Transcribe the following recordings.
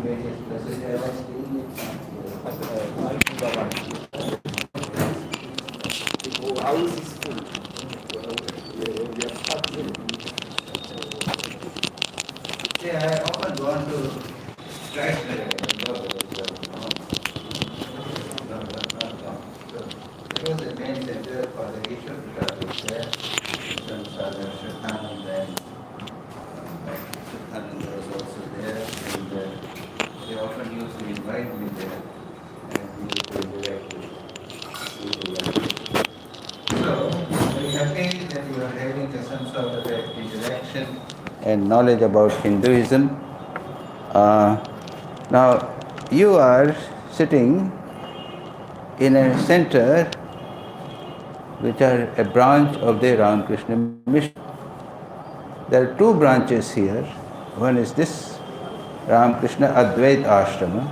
various places. I was staying in the house is full. We are stuck in. I often gone to strike it was the main center for the Vishwatmanandaji there. Some Sadhar Shrathananda and Shrathananda was also there, and they often used to invite me there and we used to interact with. So, very happy that you are having some sort of interaction and knowledge about Hinduism. Now, you are sitting in a center which are a branch of the Ramakrishna mission. There are two branches here. One is this Ramakrishna Advaita Ashrama,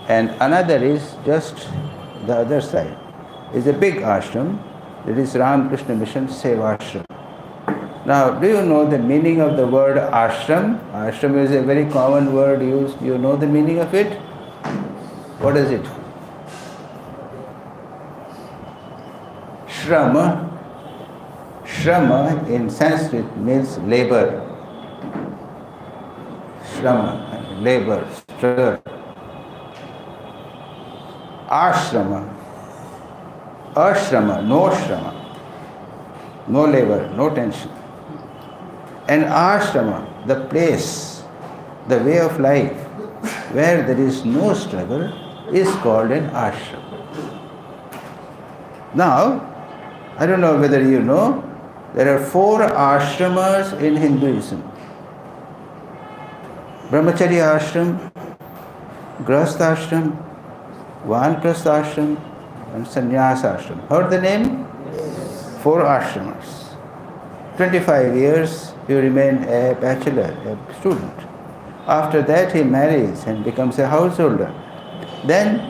and another is just the other side. It's a big ashram. It is Ramakrishna Mission Seva Ashram. Now, do you know the meaning of the word ashram? Ashram is a very common word used. Do you know the meaning of it? What is it? Shrama. Shrama in Sanskrit means labor. Shrama, labor, struggle. Ashrama. Ashrama, no shrama. No labor, no tension. And ashrama, the place, the way of life, where there is no struggle, is called an ashram. Now, I don't know whether you know, there are 4 ashramas in Hinduism. Brahmacharya ashram, Grahastha ashram, Vanaprastha ashram, and Sannyasa ashram. Heard the name? 4 ashramas. 25 years you remain a bachelor, a student. After that he marries and becomes a householder. Then,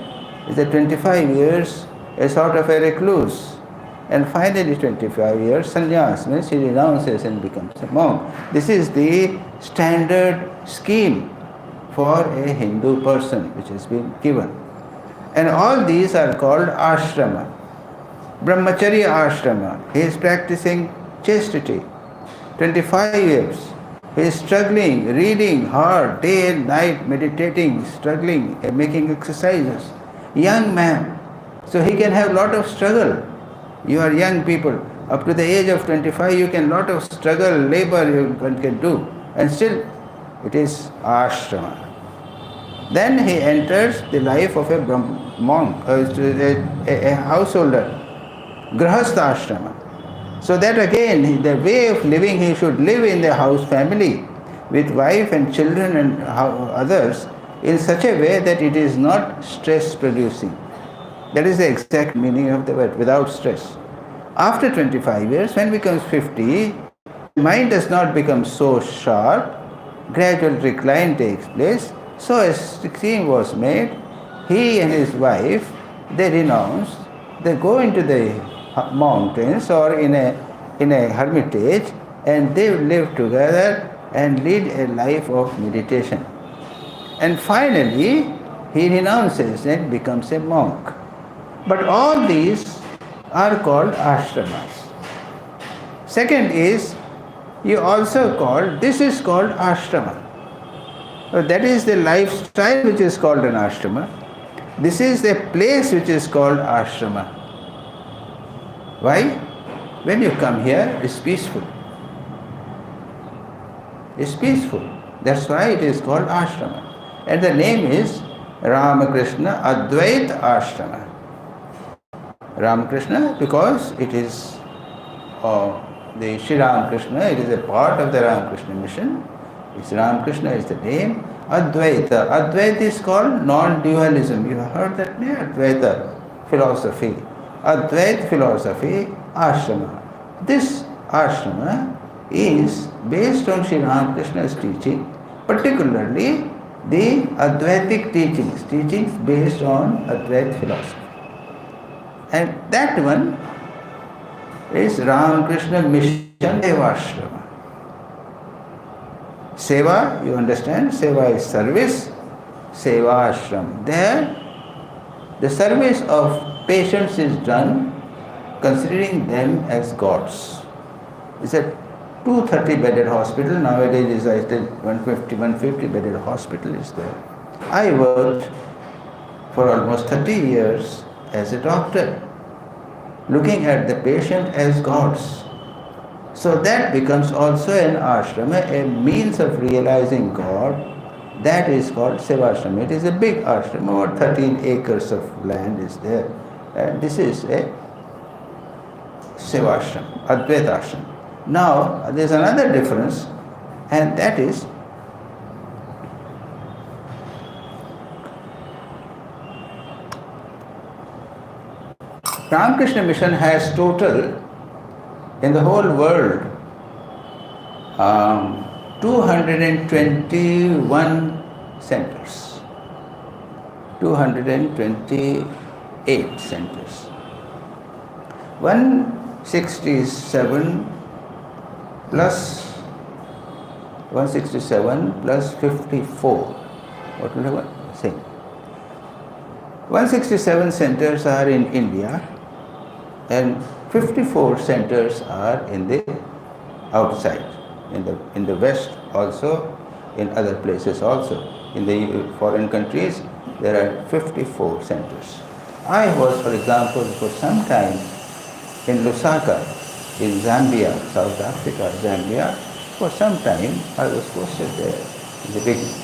is the 25 years a sort of a recluse. And finally 25 years, sannyas means he renounces and becomes a monk. This is the standard scheme for a Hindu person which has been given. And all these are called ashrama. Brahmacharya ashrama, he is practicing chastity. 25 years. He is struggling, reading hard, day and night, meditating, struggling, and making exercises. Young man. So he can have a lot of struggle. You are young people. Up to the age of 25, you can lot of struggle, labor you can do. And still, it is ashrama. Then he enters the life of a monk, a householder, Grahastha ashrama. So that again, the way of living, he should live in the house family with wife and children and others in such a way that it is not stress producing. That is the exact meaning of the word, without stress. After 25 years, when he becomes 50, the mind does not become so sharp, gradual decline takes place. So a scheme was made, he and his wife, they renounce, they go into the mountains or in a hermitage, and they live together and lead a life of meditation. And finally, he renounces and becomes a monk. But all these are called ashramas. Second is, this is called ashrama. So that is the lifestyle which is called an ashrama. This is the place which is called ashrama. Why? When you come here, it's peaceful. It's peaceful. That's why it is called ashrama. And the name is Ramakrishna Advaita Ashrama. Ramakrishna, because it is the Sri Ramakrishna, it is a part of the Ramakrishna mission. It's Ramakrishna is the name. Advaita. Advaita is called non-dualism. You have heard that name? Advaita philosophy. Advaita philosophy, ashrama. This ashrama is based on Sri Ramakrishna's teaching, particularly the Advaitic teachings based on Advaita philosophy. And that one is Ramakrishna Mission Seva Ashrama. Seva, you understand? Seva is service. Seva Ashram. There, the service of patients is done considering them as gods. It's a 230-bedded hospital. Nowadays, I think 150-bedded hospital is there. I worked for almost 30 years as a doctor, looking at the patient as gods. So that becomes also an ashrama, a means of realizing God. That is called Sevashram. It is a big ashram, about 13 acres of land is there. And this is a Sevashram, Advaita Ashram. Now, there is another difference, and that is Ramakrishna Mission has total, in the whole world, 221 centers, 228 centers. 167 plus 54. What will I say? 167 centers are in India and 54 centers are in the outside, in the West also, in other places also. In the foreign countries, there are 54 centers. I was, for example, for some time in Lusaka, in Zambia, South Africa, Zambia. For some time, I was posted there in the beginning.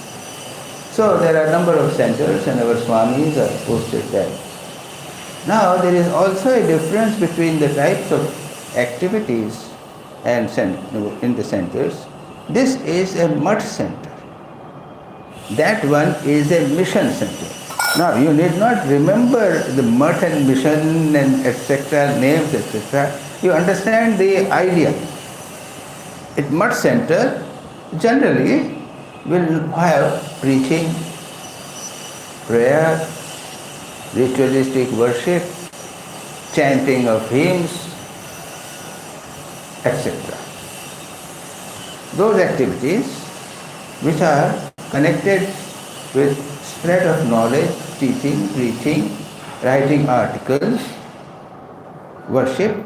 So there are a number of centers and our Swamis are posted there. Now there is also a difference between the types of activities and in the centers. This is a mud center. That one is a mission center. Now you need not remember the mud and mission and etc., names, etc. You understand the idea. At mud center, generally will have preaching, prayer, ritualistic worship, chanting of hymns, etc. Those activities which are connected with spread of knowledge, teaching, preaching, writing articles, worship.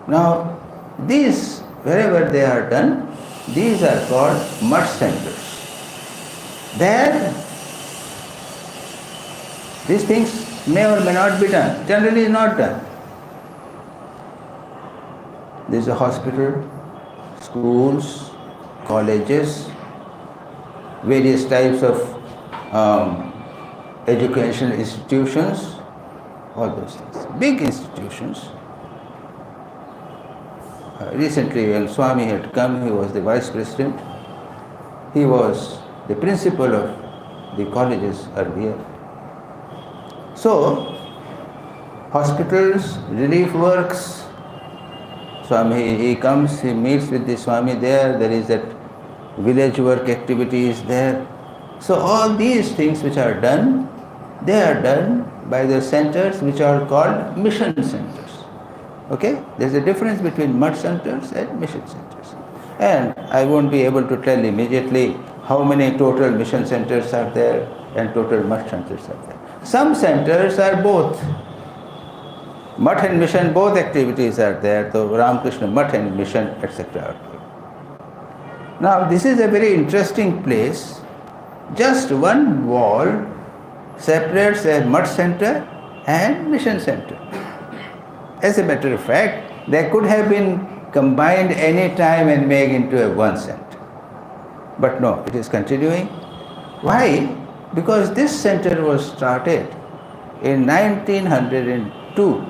Now, these, wherever they are done, these are called mud centers. There, these things may or may not be done, generally not done. There is a hospital, schools, colleges, various types of educational institutions, all those things. Big institutions. Recently when Swami had come, he was the vice president. He was the principal of the colleges earlier. So, hospitals, relief works, Swami, he comes, he meets with the Swami there is that village work activities there. So all these things which are done, they are done by the centers which are called mission centers. Okay? There is a difference between mud centers and mission centers. And I won't be able to tell immediately how many total mission centers are there and total mud centers are there. Some centers are both. Mutt and mission, both activities are there. So Ramakrishna Mutt and mission, etc. are there. Now this is a very interesting place. Just one wall separates a mud center and mission center. As a matter of fact, they could have been combined any time and made into a one center. But no, it is continuing. Why? Because this center was started in 1902.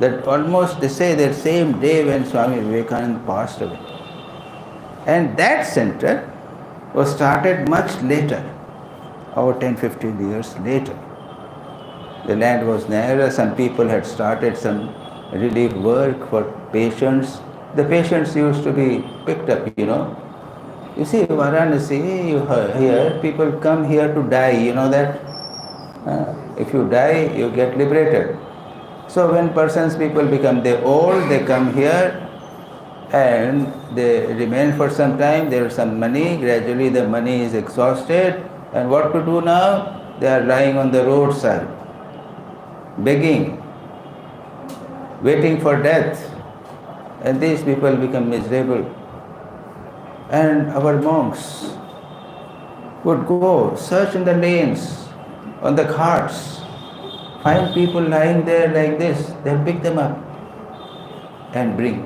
That almost, they say, the same day when Swami Vivekananda passed away. And that center was started much later, about 10-15 years later. The land was narrow, some people had started some relief work for patients. The patients used to be picked up, You see, Varanasi, you hear, people come here to die, you know that? If you die, you get liberated. So when people become old, they come here and they remain for some time, there is some money, gradually the money is exhausted And what to do now? They are lying on the roadside, begging, waiting for death. And these people become miserable. And our monks would go, search in the lanes, on the carts, find people lying there like this, they'll pick them up and bring.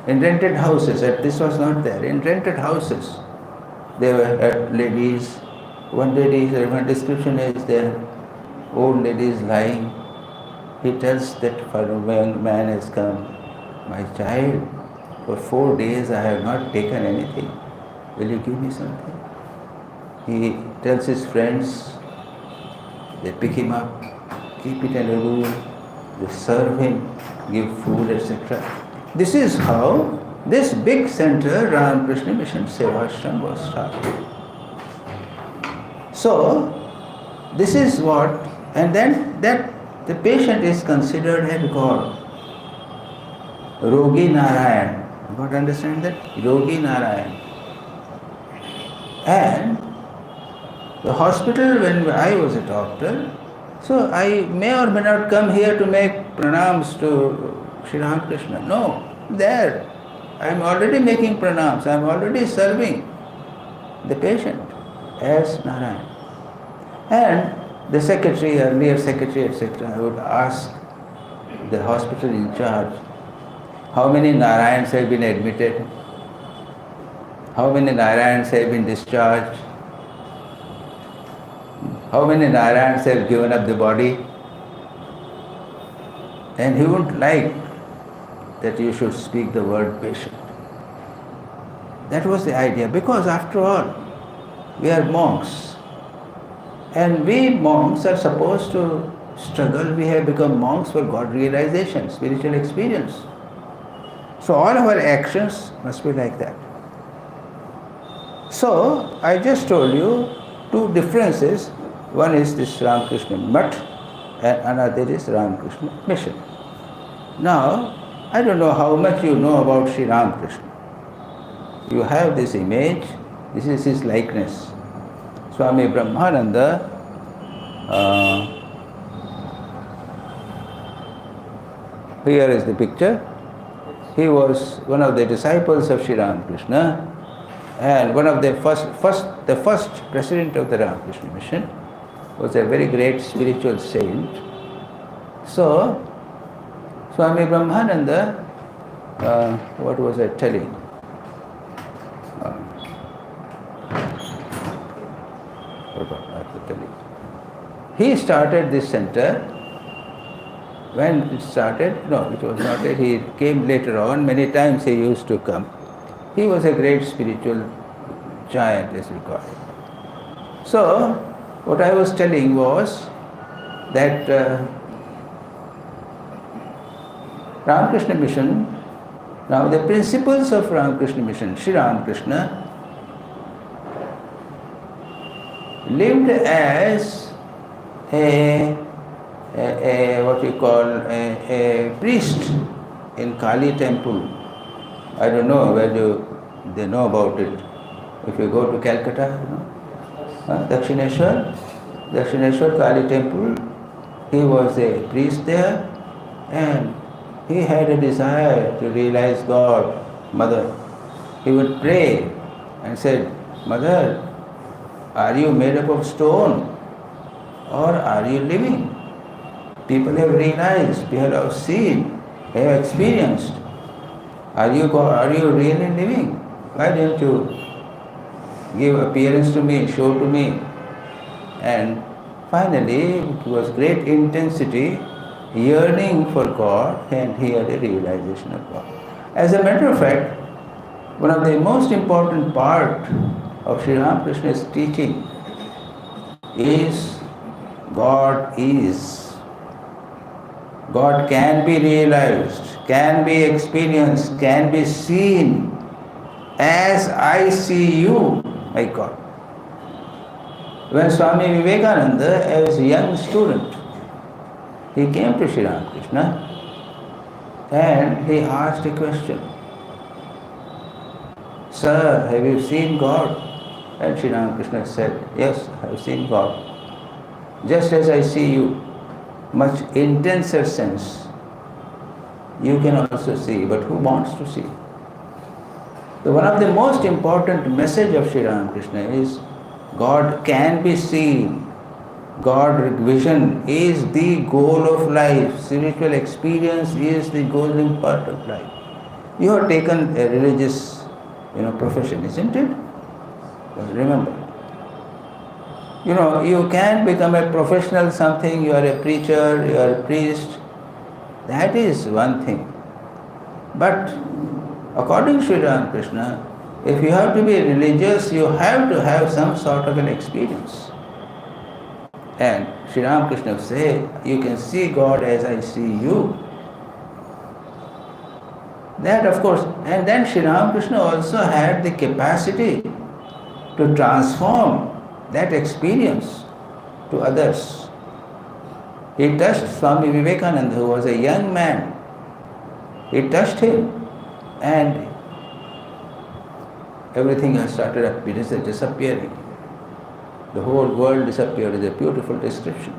In rented houses, this was not there, in rented houses, there were ladies, one description is there, old ladies lying. He tells that a young man has come, my child, for 4 days I have not taken anything, will you give me something? He tells his friends, they pick him up, keep it in a room, they serve him, give food, etc. This is how this big center, Ramakrishna Mission Seva Ashram, was started. So, this is what, and then that the patient is considered as God. Rogi Narayan. You got to understand that? Rogi Narayan. And the hospital, when I was a doctor, so I may or may not come here to make pranams to Sri Ramakrishna. No, there. I am already making pranams. I am already serving the patient as Narayan. And the secretary, earlier secretary, etc., I would ask the hospital in charge, how many Narayans have been admitted? How many Narayans have been discharged? How many Narayans have given up the body? And he wouldn't like that you should speak the word patient. That was the idea, because after all, we are monks. And we monks are supposed to struggle. We have become monks for God realization, spiritual experience. So all our actions must be like that. So I just told you two differences. One is this Ramakrishna Mutt and another is Ramakrishna Mission. Now, I don't know how much you know about Sri Ramakrishna. You have this image, this is his likeness. Swami Brahmananda, here is the picture. He was one of the disciples of Sri Ramakrishna and one of the first president of the Ramakrishna Mission, was a very great spiritual saint. So, Swami Brahmananda, what was I telling? He started this center. When it started, no, it was not that. He came later on. Many times he used to come. He was a great spiritual giant, as we call it. So, what I was telling was that Ramakrishna Mission, now the principles of Ramakrishna Mission, Sri Ramakrishna lived as a priest in Kali temple. I don't know whether they know about it. If you go to Calcutta, you know, Dakshineshwar Kali temple, he was a priest there and he had a desire to realize God, Mother. He would pray and said, Mother, are you made up of stone or are you living? People have realized, people have seen, have experienced. Are you really living? Why don't you give appearance to me, show to me? And finally, it was great intensity, yearning for God, and he had a realization of God. As a matter of fact, one of the most important part of Sri Ramakrishna's teaching is God is. God can be realized, can be experienced, can be seen as I see you, my God. When Swami Vivekananda, as a young student, he came to Sri Ramakrishna and he asked a question. Sir, have you seen God? And Sri Ramakrishna said, yes, I have seen God. Just as I see you, much intenser sense, you can also see, but who wants to see? So one of the most important message of Sri Ramakrishna is God can be seen. God vision is the goal of life. Spiritual experience is the golden part of life. You have taken a religious, profession, isn't it? But remember, you can become a professional something. You are a preacher, you are a priest. That is one thing. But according to Sri Ramakrishna, if you have to be religious, you have to have some sort of an experience. And Sri Ramakrishna say, you can see God as I see you. That of course, and then Sri Ramakrishna also had the capacity to transform that experience to others. He touched Swami Vivekananda, who was a young man. He touched him and everything has started disappearing. The whole world disappeared is a beautiful description.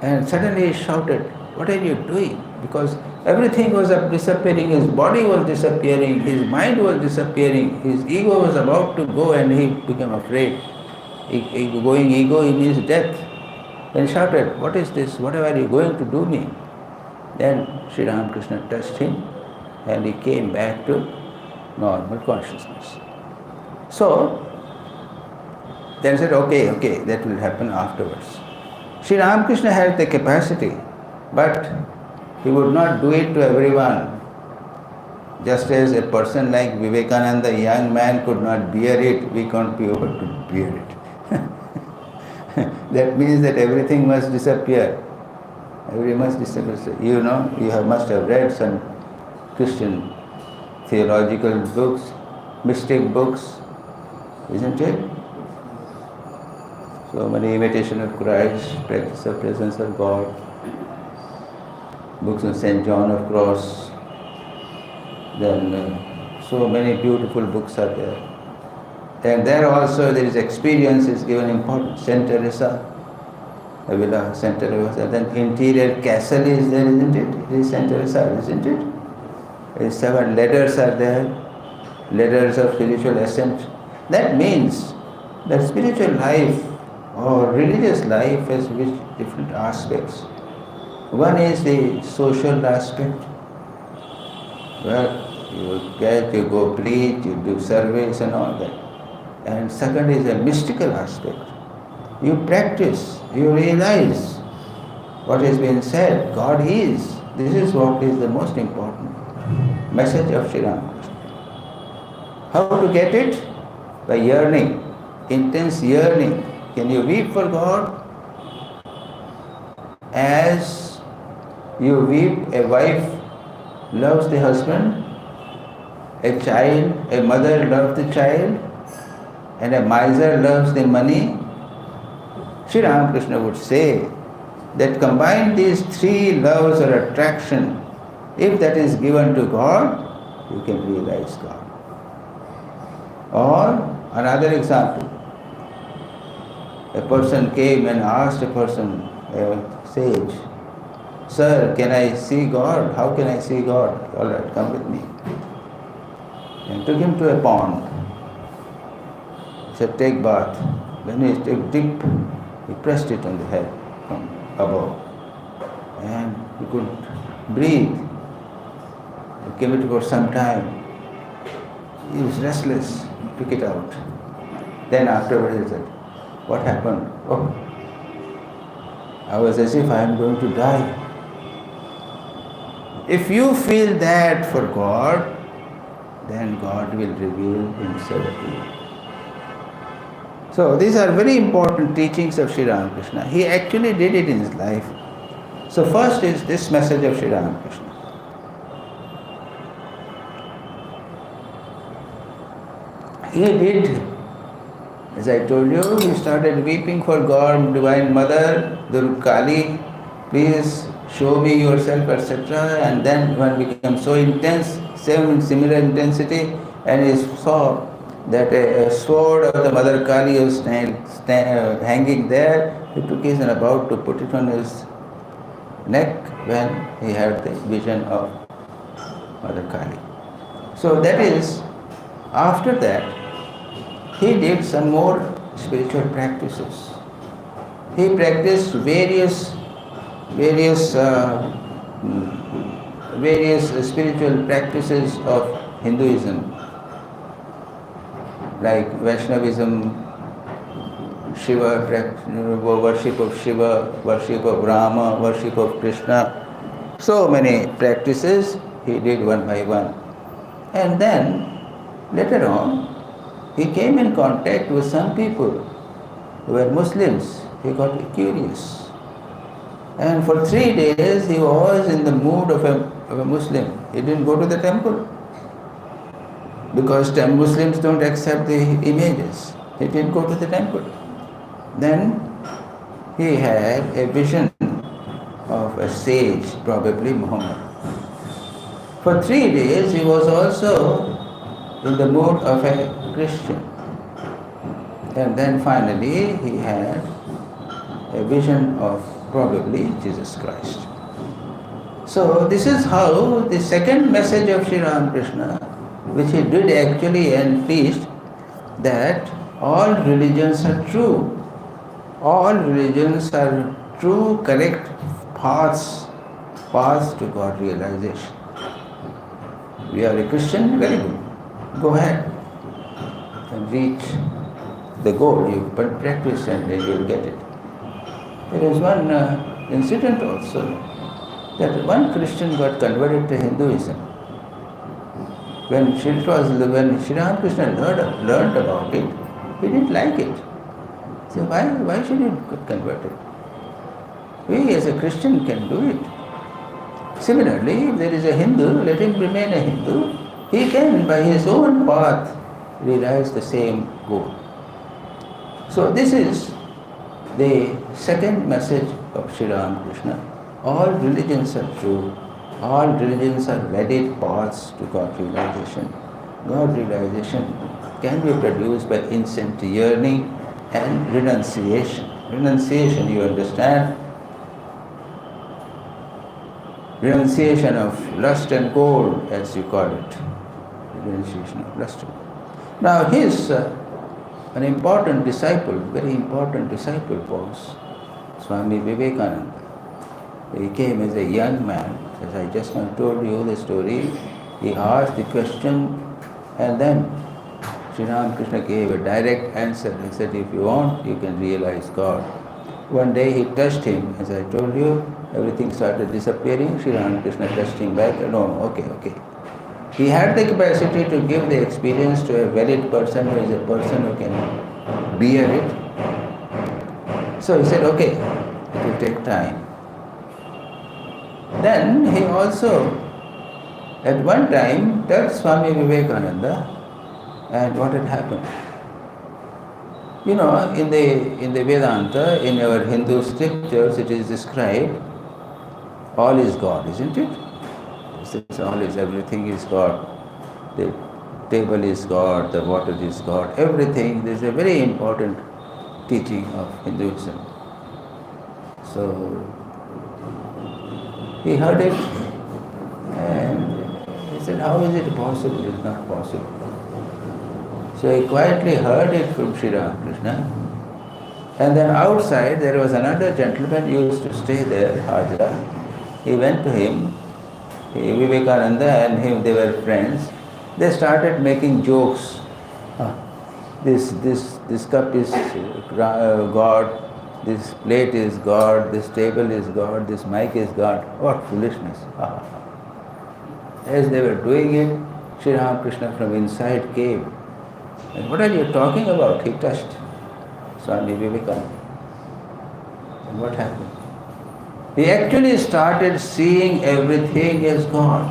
And suddenly he shouted, what are you doing? Because everything was disappearing, his body was disappearing, his mind was disappearing, his ego was about to go and he became afraid. Going ego means death. Then he shouted, what is this? What are you going to do me? Then Sri Ramakrishna touched him and he came back to normal consciousness. So, then he said, okay, that will happen afterwards. Sri Ramakrishna had the capacity, but he would not do it to everyone. Just as a person like Vivekananda, a young man, could not bear it, we can't be able to bear it. That means that everything must disappear. Everything must disappear. You must have read some Christian theological books, mystic books, isn't it? So many imitation of Christ, practice of presence of God, books of St. John of Cross, then so many beautiful books are there. And there also there is experience is given importance. St. Teresa, Avila, St. Teresa, then interior castle is there, isn't it? It is St. Teresa, isn't it? 7 letters are there, letters of spiritual ascent. That means that spiritual life or religious life has different aspects. One is the social aspect, where you go preach, you do service and all that. And second is a mystical aspect. You practice, you realize what has been said, God is. This is what is the most important message of Sri Ramakrishna. How to get it? By yearning, intense yearning. Can you weep for God? As you weep, a wife loves the husband, a mother loves the child, and a miser loves the money. Sri Ramakrishna would say that combine these 3 loves or attraction, if that is given to God, you can realize God. Or another example, a person came and asked a sage, Sir, can I see God? How can I see God? All right, come with me. And took him to a pond. He said, take bath. When he took dip, he pressed it on the head from above. And he couldn't breathe. He came it for some time. He was restless, took it out. Then afterwards he said, what happened? Oh, I was as if I am going to die. If you feel that for God, then God will reveal Himself to you. So these are very important teachings of Sri Ramakrishna. He actually did it in his life. So first is this message of Sri Ramakrishna. He did, as I told you, he started weeping for God, Divine Mother, Durga Kali, please show me yourself, etc. And then one became so intense, similar intensity, and he saw that a sword of the Mother Kali was hanging there. He took his and about to put it on his neck when he had the vision of Mother Kali. So that is, after that, he did some more spiritual practices. He practiced various spiritual practices of Hinduism, like Vaishnavism, Shiva, worship of Shiva, worship of Rama, worship of Krishna. So many practices he did one by one. And then, later on, he came in contact with some people who were Muslims. He got curious. And for 3 days he was in the mood of a Muslim. He didn't go to the temple, because Muslims don't accept the images. He didn't go to the temple. Then he had a vision of a sage, probably Muhammad. For 3 days he was also in the mood of a Christian. And then finally he had a vision of probably Jesus Christ. So this is how the second message of Sri Ramakrishna, which he did actually and preached, that all religions are true. All religions are true, correct paths to God realization. We are a Christian, very good. Go ahead and reach the goal. You practice and then you will get it. There is one incident also, that one Christian got converted to Hinduism. When Sri Ramakrishna learned about it, he didn't like it. So why should he get converted? We as a Christian can do it. Similarly, if there is a Hindu, let him remain a Hindu. He can, by his own path, realize the same goal. So this is the second message of Sri Ramakrishna. All religions are true. All religions are valid paths to God realization. God realization can be produced by instant yearning and renunciation. Renunciation, you understand? Renunciation of lust and gold, as you call it. Renunciation of lust and gold. Now his an important disciple, very important disciple was Swami Vivekananda. He came as a young man, as I just now told you the story. He asked the question and then Sri Ramakrishna gave a direct answer. He said, if you want, you can realize God. One day he touched him, as I told you, everything started disappearing. Sri Ramakrishna touched him back. No, okay. He had the capacity to give the experience to a valid person, who is a person who can bear it. So he said, okay, it will take time. Then he also, at one time, touched Swami Vivekananda, and what had happened? You know, in the Vedanta, in our Hindu scriptures, it is described, all is God, isn't it? All is, everything is God. The table is God, the water is God, everything. This is a very important teaching of Hinduism. So he heard it and he said, how is it possible? It's not possible. So he quietly heard it from Sri Ramakrishna. And then outside there was another gentleman who used to stay there, Hajra. He went to him. Vivekananda and him, they were friends. They started making jokes. This cup is God, this plate is God, this table is God, this mic is God. What foolishness. As they were doing it, Sri Ramakrishna from inside came. And what are you talking about? He touched Swami Vivekananda. And what happened? He actually started seeing everything as God.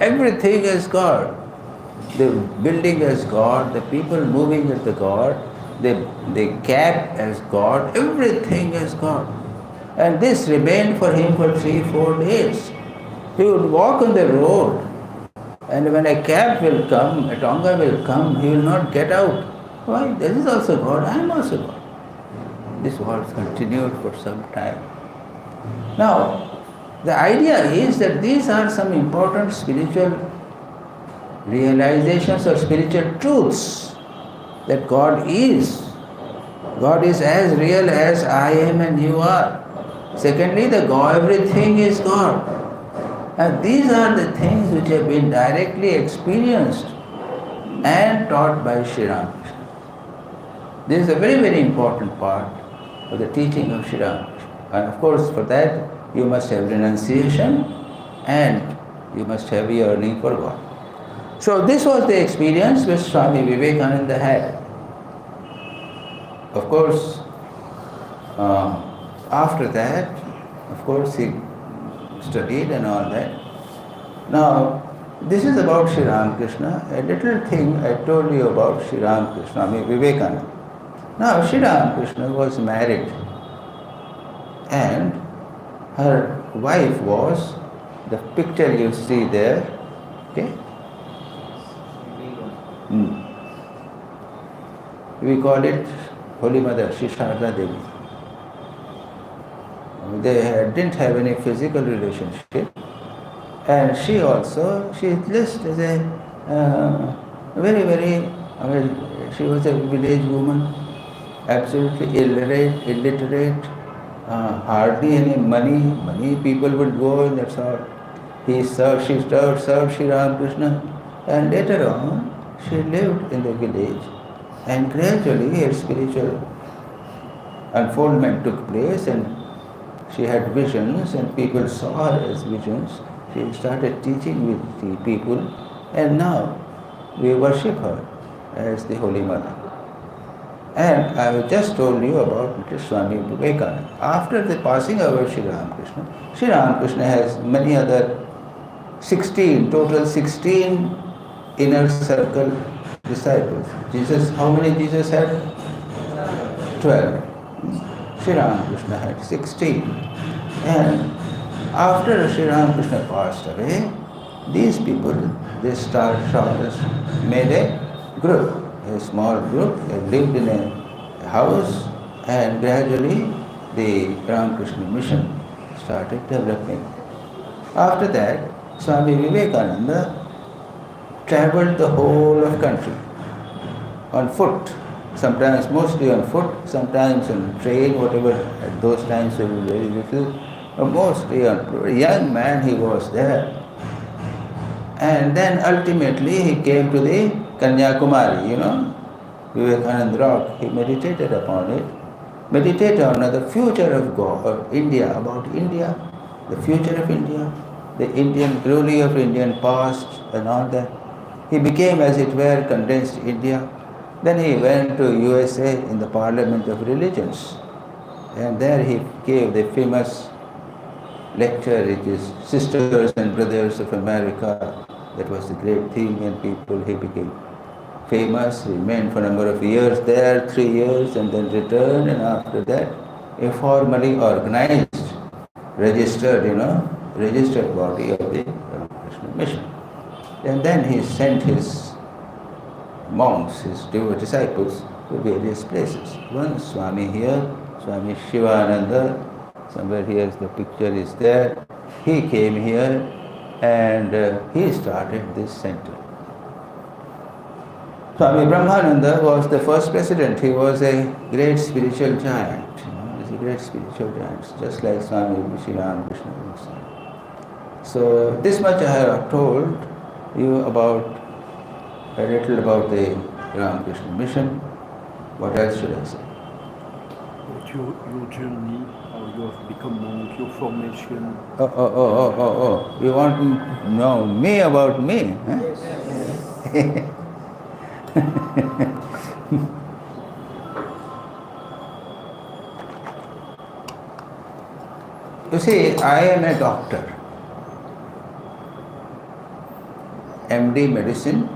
Everything as God. The building as God, the people moving as the God, the cap as God, everything as God. And this remained for him for 3-4 days. He would walk on the road And when a cab will come, a Tonga will come, he will not get out. Why? This is also God, I am also God. This was continued for some time. Now, the idea is that these are some important spiritual realizations or spiritual truths, that God is. God is as real as I am and you are. Secondly, the God, everything is God. And these are the things which have been directly experienced and taught by Sri Ramakrishna. This is a very, very important part of the teaching of Sri Ramakrishna. And of course, for that, you must have renunciation and you must have yearning for God. So this was the experience which Swami Vivekananda had. Of course, after that, of course, he studied and all that. Now, this is about Sri Ramakrishna. A little thing I told you about Sri Ramakrishna, Swami Vivekananda. Now, Sri Ramakrishna was married and her wife was the picture you see there. Okay? We call it Holy Mother, Sri Sharda Devi. They didn't have any physical relationship, and she is just as a very, very, she was a village woman, absolutely illiterate, hardly any money people would go, and that's all. She served Sri Ramakrishna, and later on she lived in the village, and gradually her spiritual unfoldment took place, and she had visions, and people saw her as visions. She started teaching with the people, and now we worship her as the Holy Mother. And I just told you about Swami Vivekananda. After the passing away of Sri Ramakrishna has many other 16 inner circle disciples. Jesus, how many Jesus had? 12. Sri Ramakrishna had 16. And after Sri Ramakrishna passed away, these people, they made a group, a small group. They lived in a house, and gradually the Ramakrishna mission started developing. After that, Swami Vivekananda traveled the whole of country on foot. Sometimes mostly on foot, sometimes on train, whatever. At those times there was very little, but mostly on foot. A young man, he was there. And then ultimately he came to the Kanyakumari, Vivekananda rock. He meditated upon it. Meditated on the future of God, of India, about India, the future of India, the Indian glory of Indian past and all that. He became, as it were, condensed India. Then he went to USA in the Parliament of Religions, and there he gave the famous lecture, it is Sisters and Brothers of America. That was the great theme, and people, he became famous, remained for a number of years there, 3 years, and then returned, and after that, a formally organized, registered body of the Ramakrishna mission. And then he sent his monks, his disciples, to various places. One Swami here, Swami Shivananda, somewhere here the picture is there. He came here and he started this center. Swami Brahmananda was the first president. He was a great spiritual giant. He's a great spiritual giant, just like Swami Ramakrishna. So this much I have told you about a little about the Ramakrishna mission. What else should I say? About your journey, how you have become monk, your formation. Oh. You want to know me about me? Huh? Yes. You see, I am a doctor. MD medicine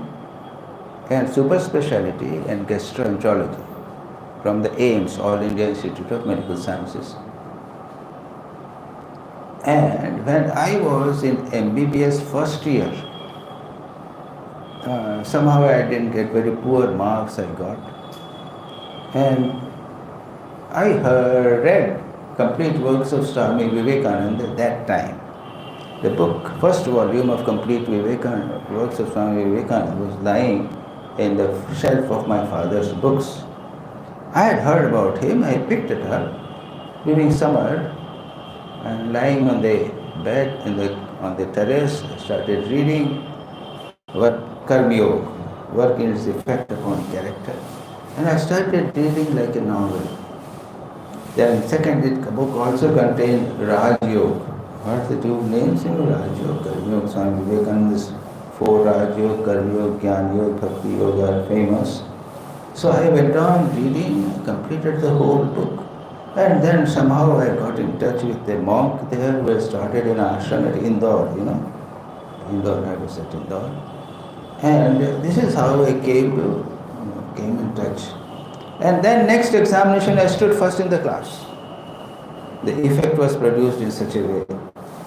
and super speciality and gastroenterology from the AIMS, All India Institute of Medical Sciences. And when I was in MBBS first year, somehow I didn't get, very poor marks I got. And I read complete works of Swami Vivekananda at that time. The book, first volume of complete Vivekananda, works of Swami Vivekananda was lying in the shelf of my father's books. I had heard about him, I picked it up during summer and lying on the bed on the terrace, I started reading Karma Yoga, work in its effect upon character. And I started reading like a novel. Then second book also contained Raj Yoga. What are the two names in Raj Yoga? Karma Yoga, Swami Vivekananda's 4 Raj Yoga, Karma Yoga, Jnana Yoga, Bhakti Yoga are famous. So I went on reading, completed the whole book. And then somehow I got in touch with a monk there who had started an ashram at Indore, Indore, I was at Indore. And this is how I came in touch. And then next examination I stood first in the class. The effect was produced in such a way.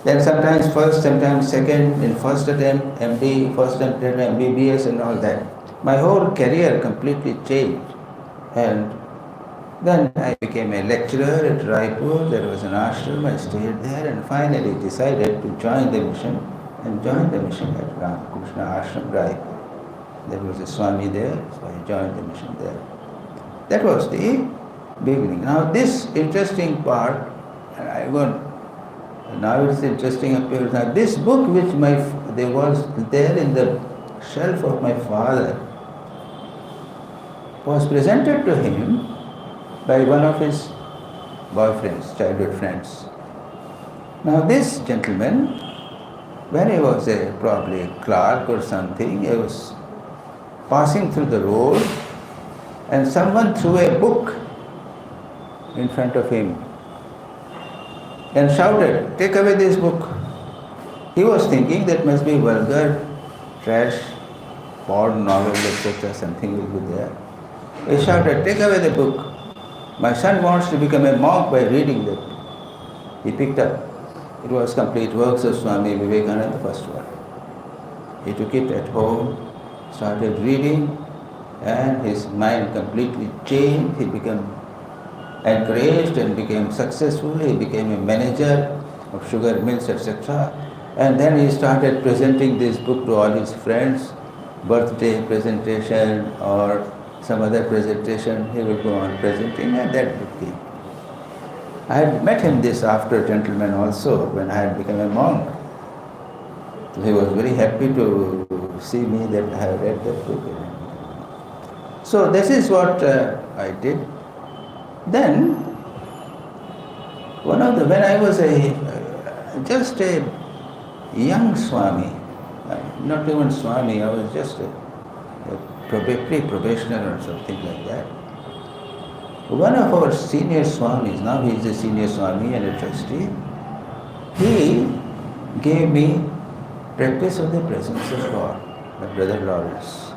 Then sometimes first, sometimes second, in first attempt, MD, first attempt, MBBS and all that. My whole career completely changed. And then I became a lecturer at Raipur. There was an ashram. I stayed there and finally decided to join the mission and joined the mission at RAMAKRISHNA Ashram, Raipur. There was a Swami there, so I joined the mission there. That was the beginning. Now this interesting part, now it's interesting appears. Now this book which there was there in the shelf of my father was presented to him by one of his boyfriends, childhood friends. Now this gentleman, when he was probably a clerk or something, he was passing through the road and someone threw a book in front of him and shouted, "Take away this book." He was thinking that must be vulgar, trash, porn novel, etc. Something will be there. He shouted, "Take away the book. My son wants to become a monk by reading that." He picked up. It was complete works of Swami Vivekananda, the first one. He took it at home, started reading, and his mind completely changed. He became encouraged and became successful. He became a manager of sugar mills, etc. And then he started presenting this book to all his friends, birthday presentation or some other presentation, he will go on presenting, and that book came. I had met him this after gentleman also when I had become a monk. So he was very happy to see me that I have read that book. So this is what I did. Then when I was just a young Swami, not even Swami, I was just a probationer or something like that. One of our senior Swamis, now he is a senior Swami and a trustee, he gave me Practice of the Presence of God by Brother Lawrence.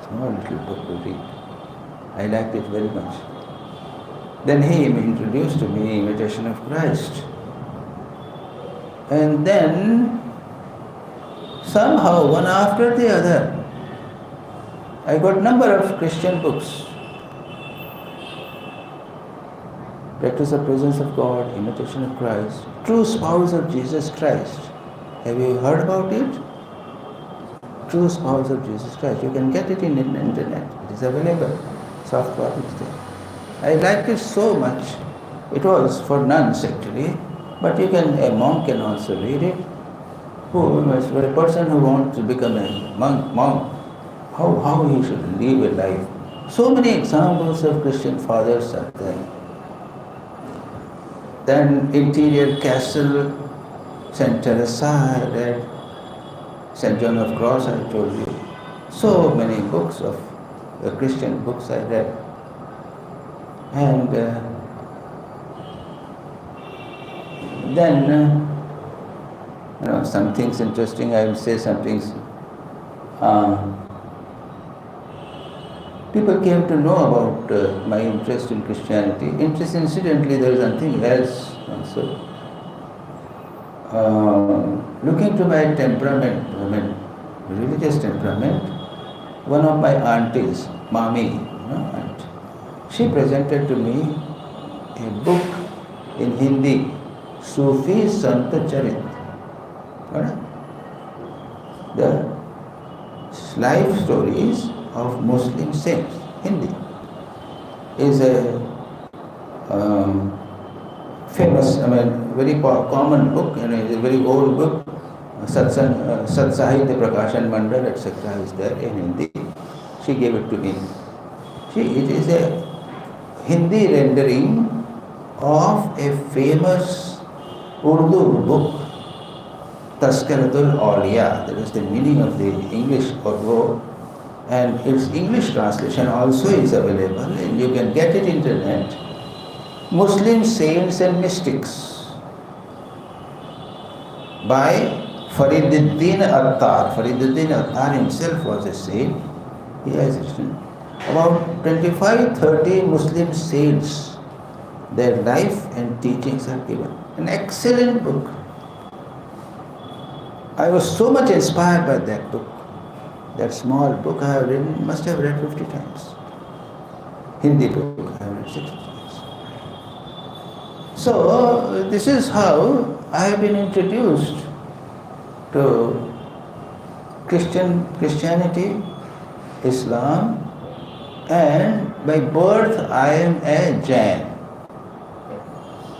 Small little book to read. I liked it very much. Then he introduced to me Imitation of Christ. And then somehow, one after the other, I got number of Christian books. Practice of Presence of God, Imitation of Christ, True Spouse of Jesus Christ. Have you heard about it? True Spouse of Jesus Christ. You can get it in the internet. It is available. Soft copy is there. I liked it so much. It was for nuns actually, but a monk can also read it. For a person who wants to become a monk, how he should live a life. So many examples of Christian fathers are there. Then Interior Castle, St. Teresa, I read, St. John of Cross, I told you. So many books of Christian books I read. And then, some things interesting, I will say some things. People came to know about my interest in Christianity. Incidentally, there is something else also. Looking to my temperament, religious temperament, one of my aunties, Mami, aunt, she presented to me a book in Hindi, Sufi Sant Charit. The life stories of Muslim saints, Hindi, is a famous, very common book, it's a very old book. Sat Sahitya Prakashan Mandal, etc. is there in Hindi. She gave it to me. It is a Hindi rendering of a famous Urdu book, Tazkiratul Awliya. That is the meaning of the English word, and its English translation also is available, and you can get it internet. Muslim Saints and Mystics by Fariduddin Attar. Fariduddin Attar himself was a saint. He has written about 25-30 Muslim saints. Their life and teachings are given. An excellent book. I was so much inspired by that book. That small book I have written, must have read 50 times. Hindi book I have read 60 times. So, this is how I have been introduced to Christianity, Islam, and by birth I am a Jain.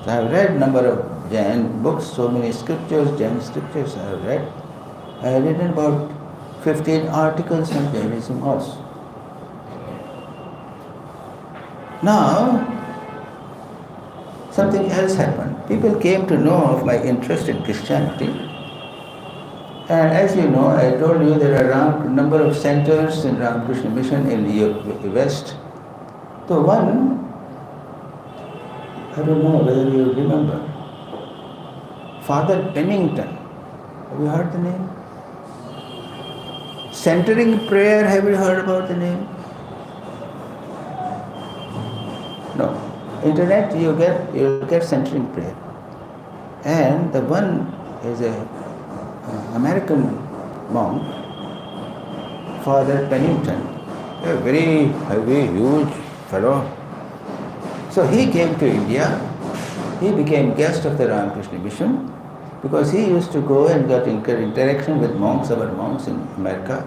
So I have read number of Jain books, so many scriptures, Jain scriptures I have read. I have written about 15 articles on Jainism also. Now, something else happened. People came to know of my interest in Christianity. And as you know, I told you there are a number of centers in Ramakrishna Mission in the West. So one, I don't know whether you remember, Father Pennington. Have you heard the name? Centering prayer, have you heard about the name? No. Internet, you get centering prayer. And the one is a American monk, Father Pennington, a very heavy, huge fellow. So he came to India. He became guest of the Ramakrishna Mission because he used to go and get interaction with monks, our monks in America.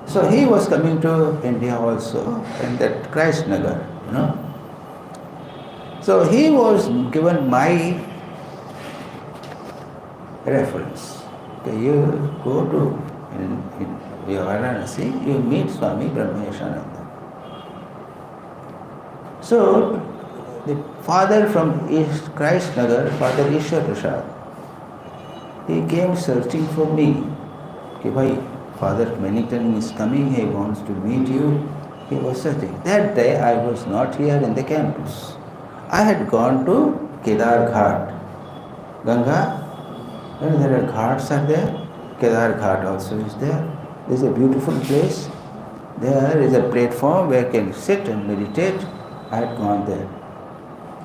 So he was coming to India also, in that Christ Nagar, So he was given my reference. Okay, you go to in Varanasi, you meet Swami Brahmeshananda. So the father from East Christ Nagar, Father Ishwar Prasad, he came searching for me. Okay, bhai, Father Pennington is coming, he wants to meet you. He was searching. That day I was not here in the campus. I had gone to Kedar Ghat. Ganga, when there are ghats are there, Kedar Ghat also is there. There is a beautiful place. There is a platform where you can sit and meditate. I had gone there.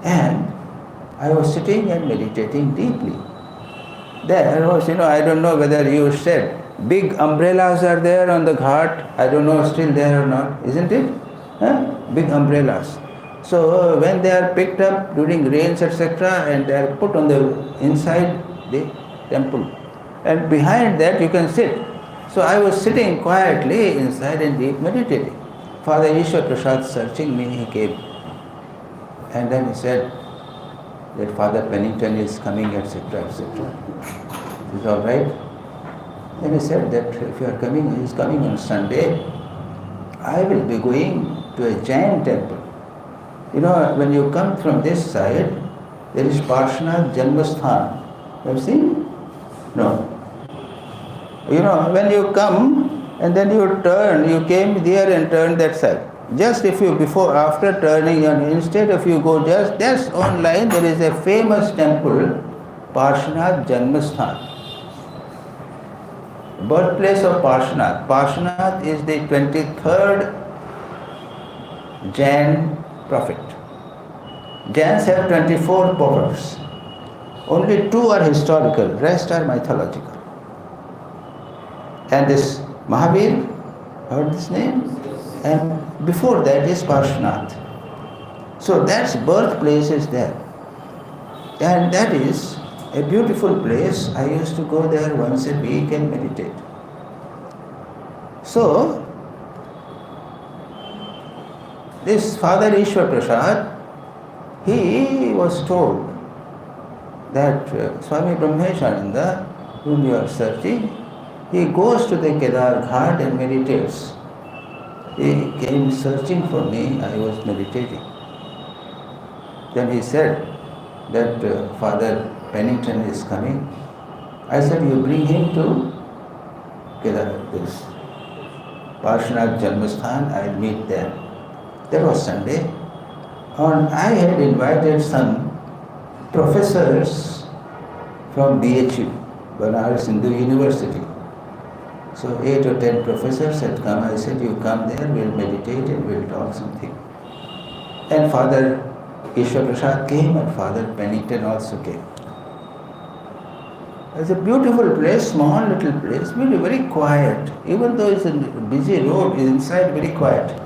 And I was sitting and meditating deeply. There was, I don't know whether you said, big umbrellas are there on the ghat. I don't know still there or not, isn't it? Big umbrellas. So when they are picked up during rains, etc., and they are put on the inside the temple, and behind that you can sit. So I was sitting quietly inside and deep meditating. Father Ishwar Prasad searching me, he came. And then he said that Father Pennington is coming, etc., etc. Is all right? Then he said that if you are coming, he is coming on Sunday, I will be going to a Jain temple. When you come from this side, there is Parshanath Janmasthan. Have you seen? No. When you come and then you turn, you came there and turned that side. Just after turning, and instead of you go just online, there is a famous temple, Parshanath Janmasthan. Birthplace of Parshanath. Parshanath is the 23rd Jain prophet. Jains have 24 prophets. Only 2 are historical, rest are mythological. And this Mahavir Heard this name? And before that is Parshvanath. So that's birthplace is there. And that is a beautiful place. I used to go there once a week and meditate. So, this Father Ishwar Prasad, he was told that Swami Brahmeshananda, whom you are searching, he goes to the Kedar Ghat and meditates. He came searching for me, I was meditating. Then he said that Father Pennington is coming. I said, you bring him to Kedar, this Parshvanath Janmasthan, I'll meet there. That was Sunday. And I had invited some professors from BHU, Banaras Hindu University. So 8 or 10 professors had come. I said, you come there, we'll meditate and we'll talk something. And Father Ishwar Prasad came and Father Pennington also came. It's a beautiful place, small little place, very, very quiet. Even though it's a busy road, it's inside very quiet.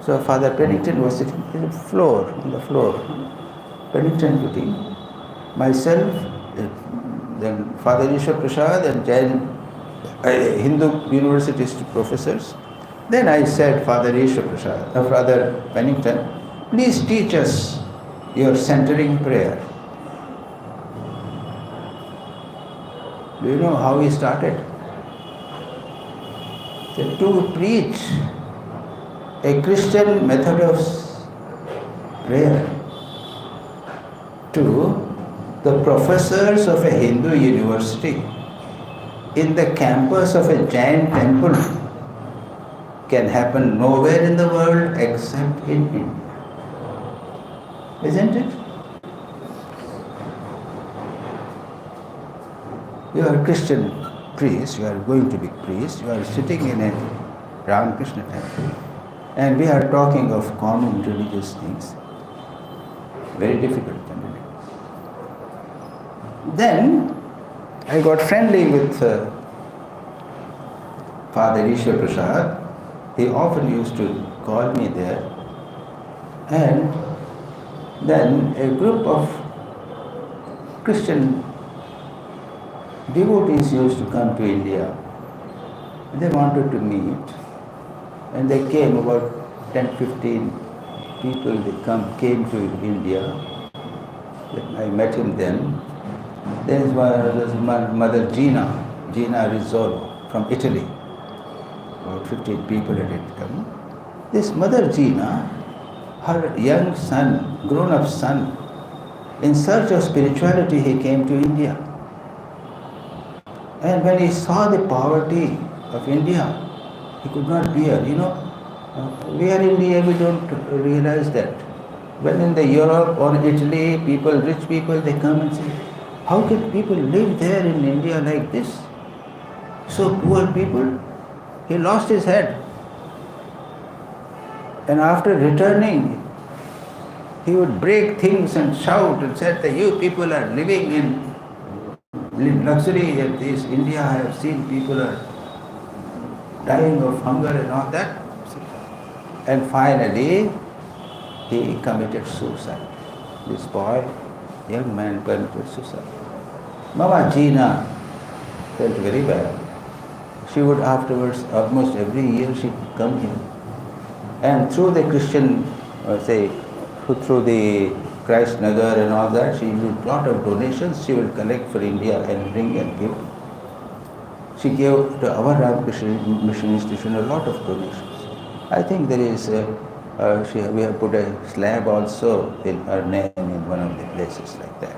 So Father Pennington was sitting on the floor, Pennington putting, myself, then Father Ishwar Prasad and Jain Hindu university professors. Then I said, Father Ishwar Prasad, Father Pennington, please teach us your centering prayer. Do you know how he started? To preach a Christian method of prayer to the professors of a Hindu university in the campus of a Jain temple can happen nowhere in the world except in India. Isn't it? You are a Christian priest, you are going to be priest, you are sitting in a Ramakrishna temple, and we are talking of common religious things. Very difficult. Then I got friendly with Father Ishwar Prasad. He often used to call me there. And then a group of Christian devotees used to come to India. They wanted to meet. And they came, about 10-15 people, came to India. I met him then. There was my mother Gina Rizzolo from Italy. About 15 people had come. This mother Gina, her young son, grown-up son, in search of spirituality, he came to India. And when he saw the poverty of India, he could not bear. You know, we are in India, we don't realize that. When in the Europe or Italy, rich people, they come and say, how can people live there in India like this? So poor people. He lost his head. And after returning, he would break things and shout and said that you people are living in luxury in this India. I have seen people are dying of hunger and all that. And finally, he committed suicide. This boy, young man, committed suicide. Mama Gina felt very bad. She would afterwards, almost every year, she would come here. And through the Christian, through the Christ Nagar and all that, she would lot of donations she will collect for India and bring and give. She gave to our Ramakrishna Mission Institution a lot of donations. I think there is, we have put a slab also in her name in one of the places like that.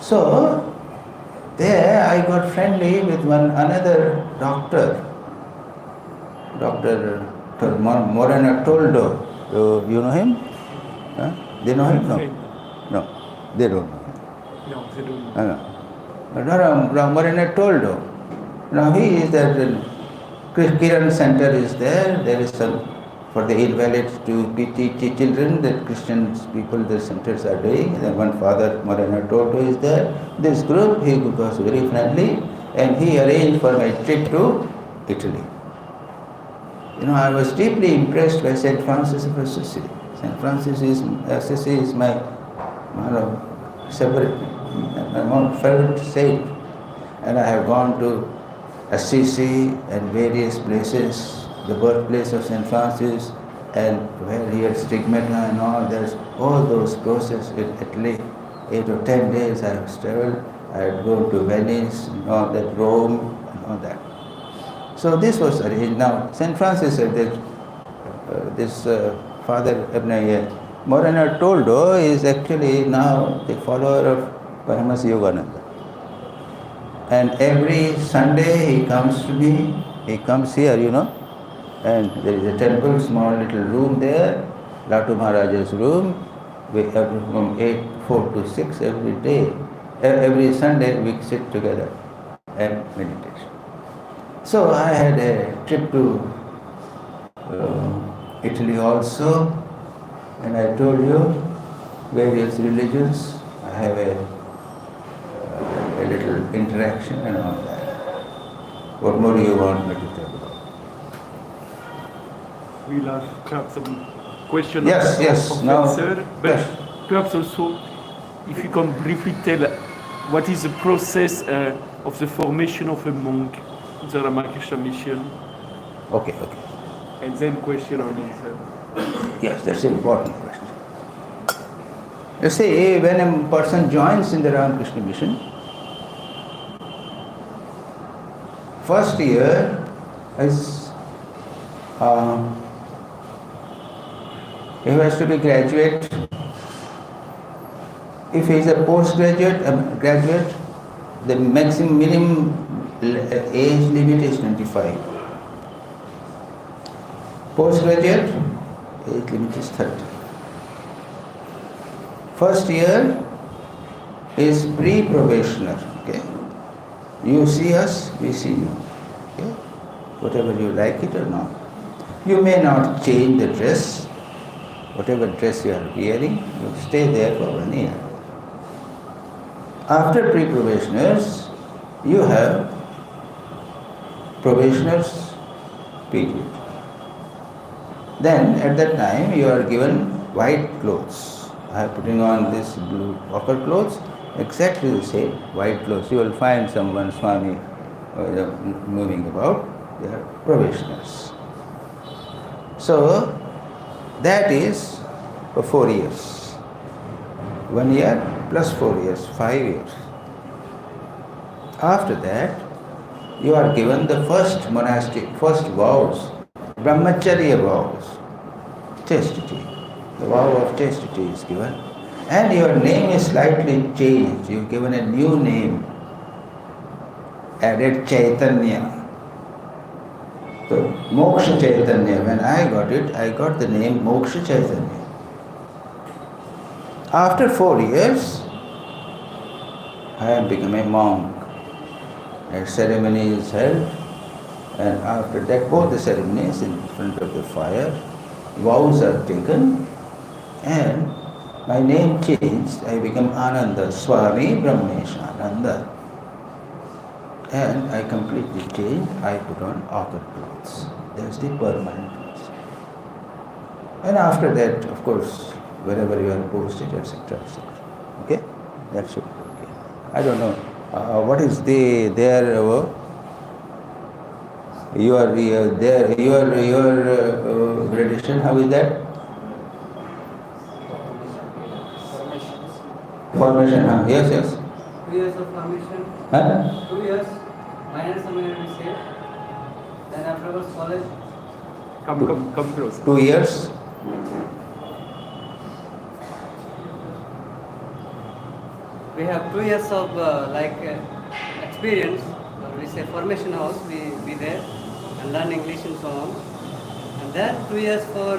So, there I got friendly with another doctor, Dr. Morena Toldo. You know him? Huh? They know him? No, they don't know him. No, they don't know. Morena Toldo. Now he is that Kiran Center is there. There is some for the invalid to teach children that Christian people, the centers are doing. And then one Father Morena Toldo is there. This group, he was very friendly, and he arranged for my trip to Italy. I was deeply impressed by St. Francis of Assisi. St. Francis is Assisi is my separate, my favorite saint, and I have gone to Assisi and various places, the birthplace of St. Francis, and where he had stigmata and all. There's all those processes in Italy. 8 or 10 days I have traveled. I had gone to Venice, and all that, Rome, and all that. So this was arranged. Now, St. Francis said that this Father Abnaya Morena Toldo is actually now the follower of Brahmeshananda Yogananda. And every Sunday he comes to me, he comes here, and there is a temple, small little room there, Latu Maharaj's room, from 4 to 6 every day. Every Sunday we sit together and meditation. So I had a trip to Italy also, and I told you various religions. I have a little interaction and all that. What more do you want me to talk about? We'll have perhaps some questions. Yes. Now, but perhaps also, if you can briefly tell what is the process of the formation of a monk in the Ramakrishna mission. Okay. And then question on answer. Yes, that's an important question. You see, when a person joins in the Ramakrishna mission, first year is he has to be graduate. If he is a postgraduate, graduate, the minimum age limit is 25. Postgraduate, age limit is 30. First year is pre-probationer. Okay? You see us, we see you. Okay? Whatever you like it or not. You may not change the dress. Whatever dress you are wearing, you stay there for 1 year. After pre-probationers, you have probationers period. Then at that time you are given white clothes. I am putting on this blue upper clothes, exactly the same white clothes. You will find someone, Swami, moving about. They are probationers. So that is for 4 years. 1 year plus 4 years, 5 years. After that, you are given the first vows, Brahmacharya vows, chastity. The vow of chastity is given. And your name is slightly changed. You are given a new name, added Chaitanya. So, Moksha Chaitanya, when I got it, I got the name Moksha Chaitanya. After 4 years, I have become a monk. A ceremony is held, and after that, both the ceremonies in front of the fire, vows are taken, and my name changed. I become Ananda, Swami Brahmeshananda. And I completely changed. I put on outer clothes. That's the permanent clothes. And after that, of course, wherever you are posted, etc., etc. Okay? That should be okay. I don't know. What is there? Your gradation, how is that? Formation, yes. 2 years of formation. 2 years. Minor seminary we say. Then afterwards college. Come close. 2 years. We have 2 years of experience. We say formation house. We be there and learn English and so on. And then 2 years for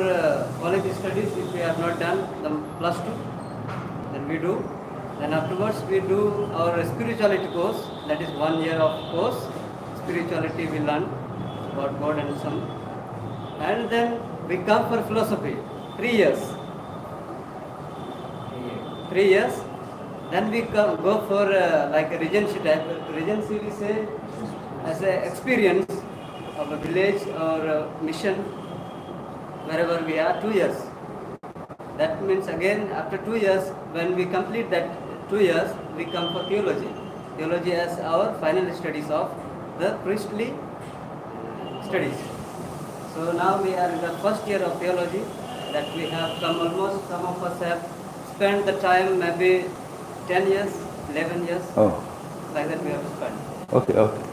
college studies. If we have not done the +2, then we do. Then afterwards we do our spirituality course. That is 1 year of course. Spirituality we learn about God and some. And then we come for philosophy. 3 years. 3 years. Then we go for like a regency type. Regency we say as an experience of a village or a mission, wherever we are, 2 years. That means again after 2 years, when we complete that 2 years, we come for theology. Theology as our final studies of the priestly studies. So now we are in the first year of theology, that we have come almost, some of us have spent the time maybe 10 years, 11 years, Oh, like that we have spent. okay, okay.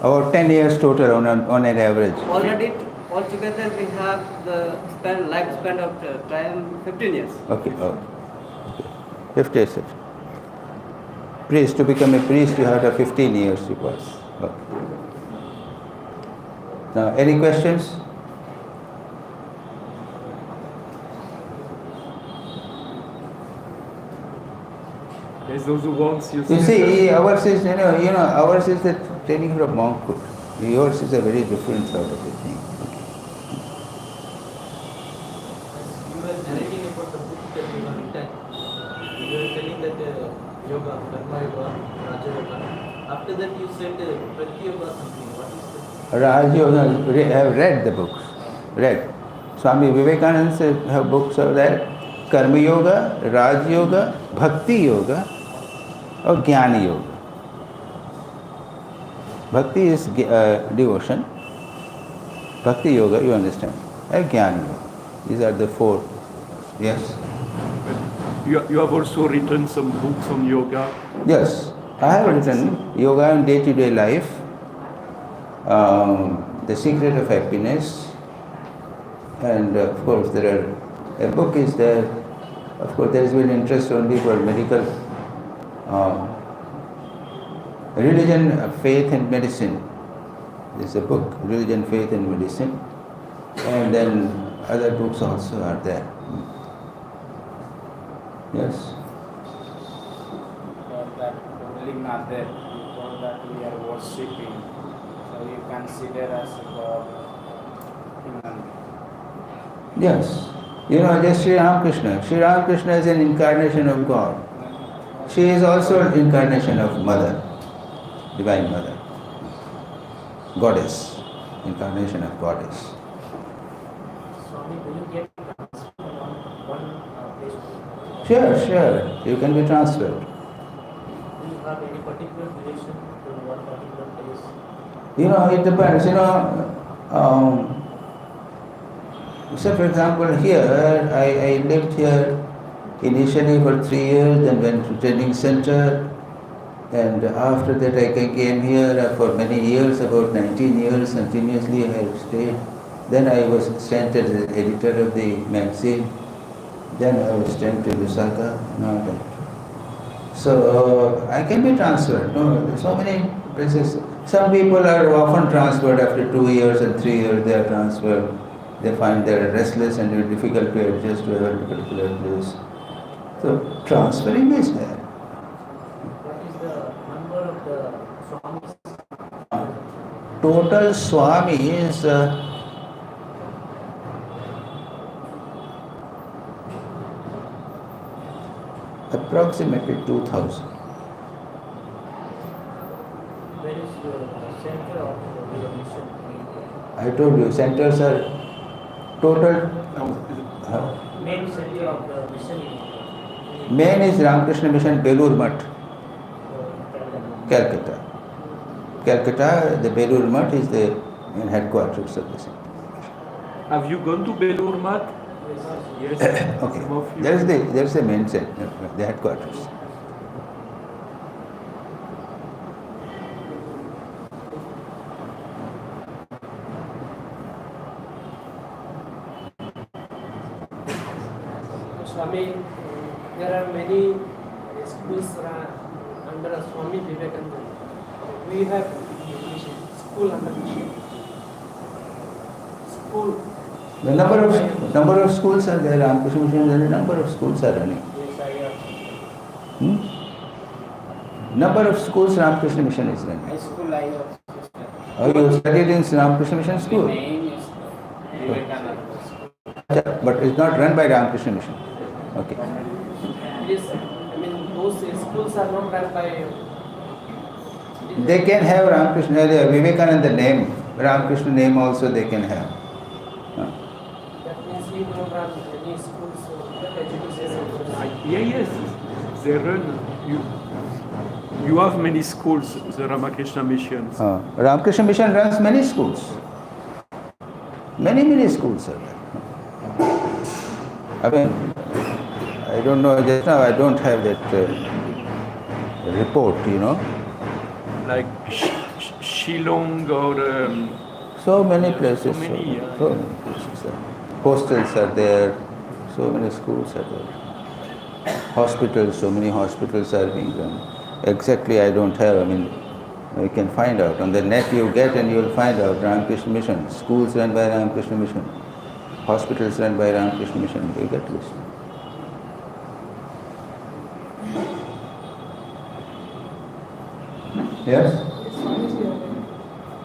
About 10 years total on an average. Already, altogether we have the lifespan of time 15 years. Okay, okay. 50 years. Priest, to become a priest, you have to have 15 years to pass. Okay. Now, any questions? There's those ones you You see, ours is, ours is the training from monkhood. Yours is a very different sort of a thing. You were narrating about the book that you have written. You were telling that yoga, karma yoga, raja yoga. After that you said prati yoga something. What is that? Raj Yoga, I have read the books. Read. Swami Vivekananda have books of that. Karma Yoga, Raj Yoga, Bhakti Yoga, or Jnana Yoga. Bhakti is devotion. Bhakti Yoga, you understand. And Jnana Yoga. These are the four. Yes? You have also written some books on yoga. Yes. I have written Yoga in Day-to-Day Life, The Secret of Happiness, and of course a book is there. Of course there has been interest only for medical, Religion, Faith and Medicine. There's a book, Religion, Faith and Medicine, and then other books also are there. Yes. That ruling not there, you told that we are worshipping, so you consider as a God human. Yes. Just Sri Ramakrishna. Sri Ramakrishna is an incarnation of God. She is also an incarnation of Mother, Divine Mother, Goddess, incarnation of Goddess. Swami, will you get transferred from one place to Sure. You can be transferred. do you have any particular relation to one particular place? It depends. So for example, here, I lived here initially for 3 years, then went to training center, and after that I came here for many years, about 19 years continuously I stayed. Then I was sent as the editor of the magazine. Then I was sent to Lusaka and all that. So I can be transferred. There's so many places. Some people are often transferred after 2 years and 3 years they are transferred. They find they are restless and it's difficult to adjust to a particular place. So transferring is there. What is the number of the Swamis? Total Swami is approximately 2,000. Where is your center of your mission? I told you, centers are total. Main center of the mission in Main is Ramakrishna Mission, Belur Math, Calcutta. Calcutta, the Belur Math is the main headquarters of this. Have you gone to Belur Math? Yes. Okay, Some of you. there's the main center, the headquarters. Swami, there are many schools under Swami Vivekananda. We have mission, school under mission. School. The number of schools are there. Ramakrishna Mission, there are a number of schools are running. Yes, I have. Number of schools Ramakrishna Mission is running. High school I have Oh, you studied in Ramakrishna Mission the school? name is Vivekananda School. But it's not run by Ramakrishna Mission. Okay. Yes, those schools are not run by. They can have Ramakrishna, Vivekananda name. Ramakrishna name also they can have. That means we don't run any schools for education. Yes, they run. You have many schools, the Ramakrishna missions. Ramakrishna Mission runs many schools. Many schools are there. I mean, I don't know, just now I don't have that report, Like Shillong or... so many places. So many, yeah. So many places. Hostels are there, so many schools are there. Hospitals, so many hospitals are being run. Exactly, I don't have, you can find out. On the net you get and you will find out Ramakrishna Mission, schools run by Ramakrishna Mission, hospitals run by Ramakrishna Mission, you get list. Yes? Swamiji,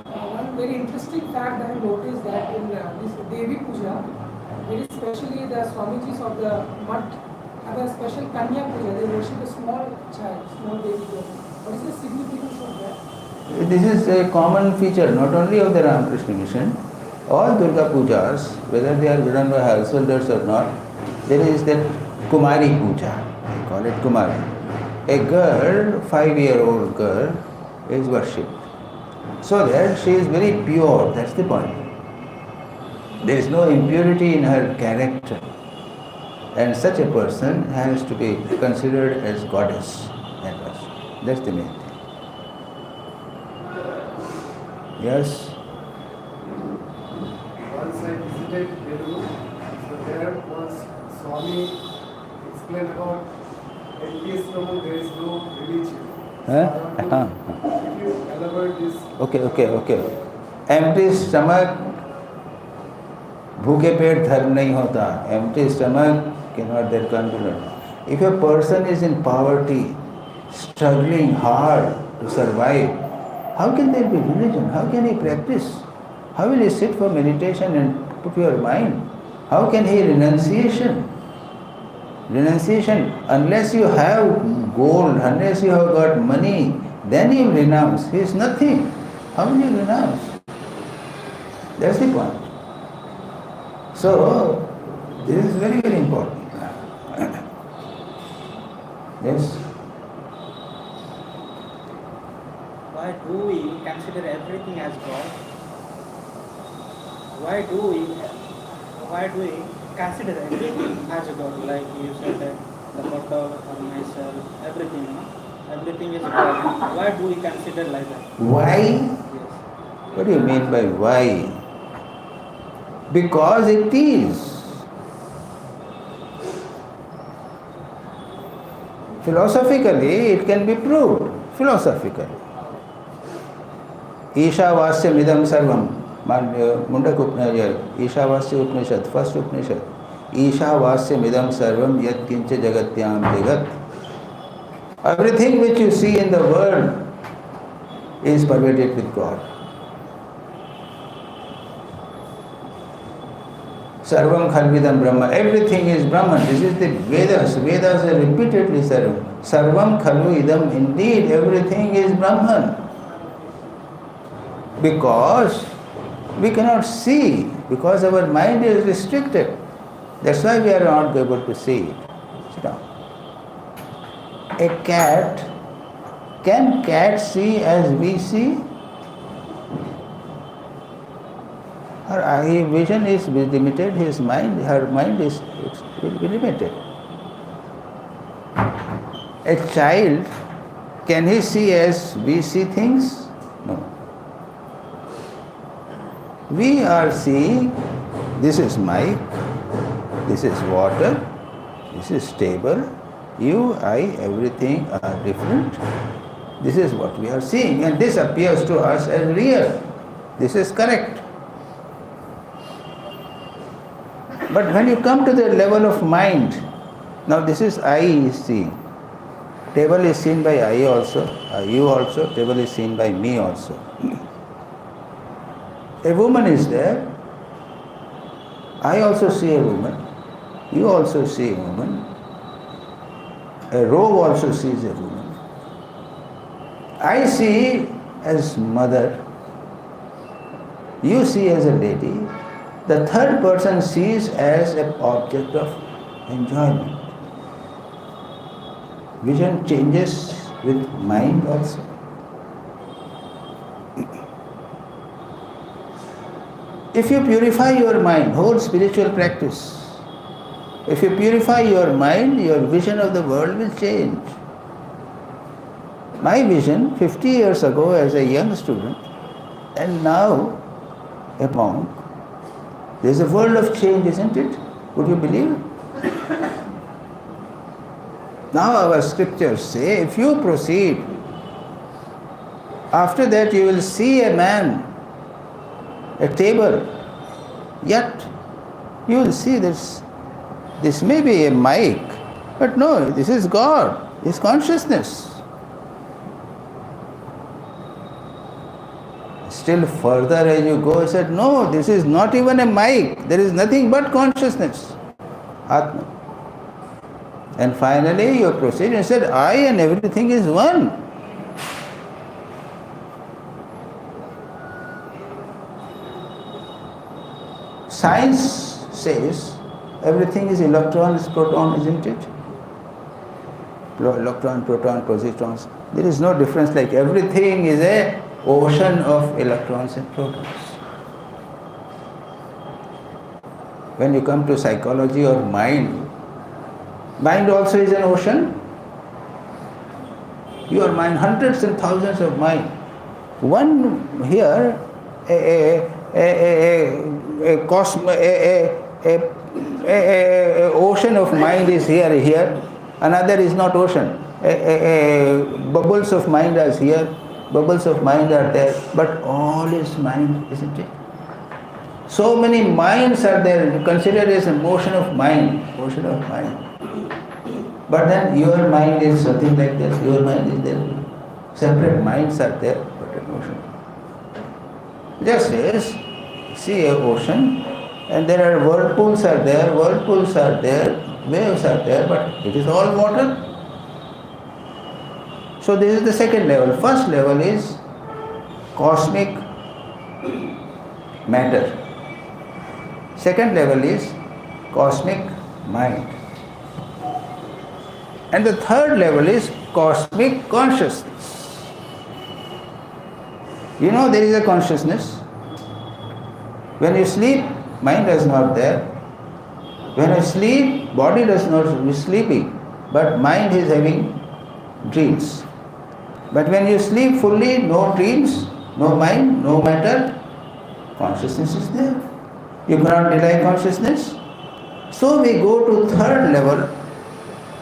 one very interesting fact I noticed that in this Devi Puja, very especially the Swamijis of the Mutt have a special Kanya Puja. They worship a small child, small baby girl. What is the significance of that? This is a common feature not only of the Ramakrishna Mission, all Durga Pujas, whether they are run by householders or not, there is that Kumari Puja, they call it Kumari. A girl, 5-year-old girl, is worshipped. So that she is very pure, that's the point. There is no impurity in her character. And such a person has to be considered as goddess. That's the main thing. Yes? Once I visited Peru, so there was Swami explained about atheist woman, there is no religion. If you elaborate this. Okay. Empty stomach, भूखे पेट धर्म नहीं होता. Empty stomach cannot there can't be learned. If a person is in poverty, struggling hard to survive, how can there be religion? How can he practice? How will he sit for meditation and put your mind? How can he renunciation? Renunciation, unless you have gold, unless you have got money, then you renounce. He is nothing. How will you renounce? That's the point. So, this is very, very important. Yes? Why do we consider everything as God? Why do we consider everything as God? Like you said that the bottle or myself, everything is God. Why do we consider like that? Why? Yes. What do you mean by why? Because it is. Philosophically, it can be proved. Philosophically. Ishavasya midam sarvam. Mundak Upanishad, Ishavasya Upanishad, first Upanishad. Ishavasya midam sarvam yat kincha jagatyam jagat. Everything which you see in the world is pervaded with God. Sarvam khalvidam Brahma. Everything is Brahman. This is the Vedas. Vedas are repeatedly Sarvam. Sarvam khalu idam. Indeed, everything is Brahman. Because we cannot see. Because our mind is restricted. That's why we are not able to see it. Sit down. A cat, can cat see as we see? Her eye vision is limited, her mind is limited. A child, can he see as we see things? No. We are seeing, this is mic, this is water, this is table, you, I, everything are different. This is what we are seeing, and this appears to us as real. This is correct. But when you come to the level of mind, now this is I is seeing. Table is seen by I also, you also, table is seen by me also. A woman is there. I also see a woman. You also see a woman. A robe also sees a woman. I see as mother. you see as a deity, the third person sees as an object of enjoyment. Vision changes with mind also. If you purify your mind, whole spiritual practice, if you purify your mind, your vision of the world will change. My vision 50 years ago as a young student and now a monk, there is a world of change, isn't it? Would you believe? Now our scriptures say, if you proceed, after that you will see a man, a table, yet you will see this may be a mic, but no, this is God, His consciousness. Still further as you go, he said, no, this is not even a mic, there is nothing but consciousness, Atma. And finally you proceed and said, I and everything is one. Science says everything is electron, is proton, isn't it? Electron, proton, positrons. There is no difference, like everything is a ocean of electrons and protons. When you come to psychology or mind also is an ocean. Your mind, hundreds and thousands of mind. One here, ocean of mind is here. Another is not ocean. Bubbles of mind are here. Bubbles of mind are there, but all is mind, isn't it? So many minds are there. You consider it as a motion of mind. But then your mind is something like this. Your mind is there. Separate minds are there, but a motion. Just as see a ocean, and there are whirlpools are there, waves are there, but it is all water. So this is the second level. First level is cosmic matter. Second level is cosmic mind. And the third level is cosmic consciousness. You know there is a consciousness. When you sleep, mind is not there. When you sleep, body does not be sleeping, but mind is having dreams. But when you sleep fully, no dreams, no mind, no matter, consciousness is there. You cannot deny consciousness. So we go to third level,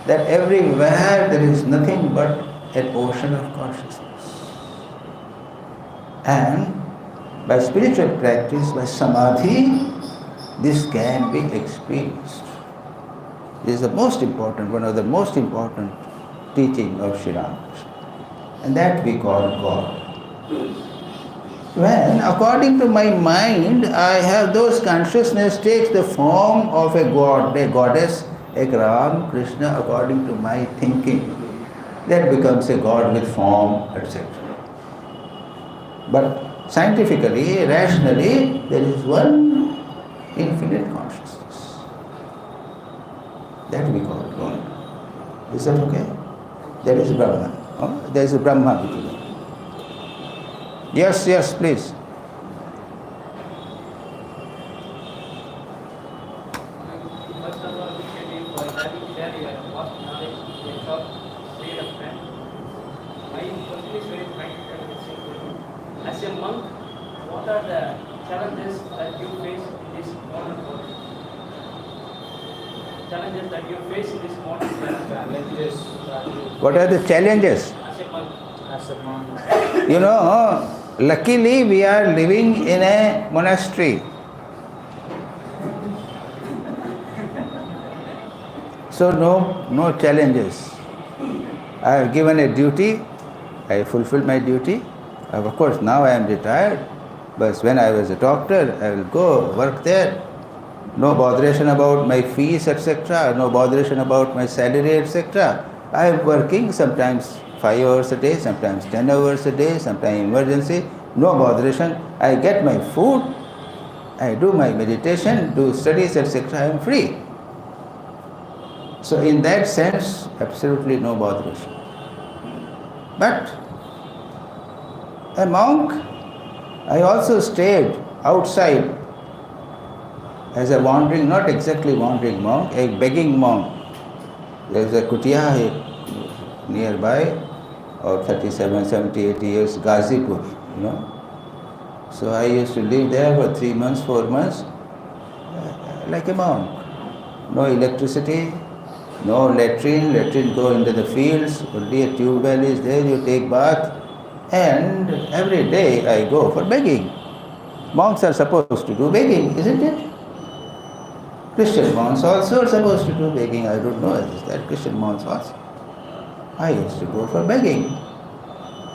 that everywhere there is nothing but an ocean of consciousness. And by spiritual practice, by samadhi, this can be experienced. This is the most important, one of the most important teaching of Sri Ramakrishna. And that we call God. When, according to my mind, I have those consciousness takes the form of a god, a goddess, a Ram, Krishna, according to my thinking, that becomes a god with form, etc. But scientifically, rationally, there is one infinite consciousness. That we call God. Is that okay? There is Brahman. Oh, there is a Brahma. Yes, please. First of all, appreciate you for having shared your vast knowledge in a short period of time. My question is very practical and simple. As a monk, what are the challenges that you face in this modern world? Challenges that you face in this modern world? What are the challenges? As a monk. You know, luckily we are living in a monastery. So no challenges. I have given a duty, I fulfilled my duty. Of course now I am retired, but when I was a doctor, I will go work there. No botheration about my fees, etc. No botheration about my salary, etc. I am working sometimes 5 hours a day, sometimes 10 hours a day, sometimes emergency, No botheration. I get my food, I do my meditation, do studies, etc. I am free. So in that sense, absolutely no botheration. But a monk, I also stayed outside as a wandering, not exactly wandering monk, a begging monk. There is a kutia nearby, or 37, 70, 80 years, Ghazipur, So I used to live there for 3 months, 4 months, like a monk. No electricity, no latrine go into the fields, only a tube well is there, you take bath, and every day I go for begging. Monks are supposed to do begging, isn't it? Christian monks also are supposed to do begging. I don't know, is that Christian monks also? I used to go for begging.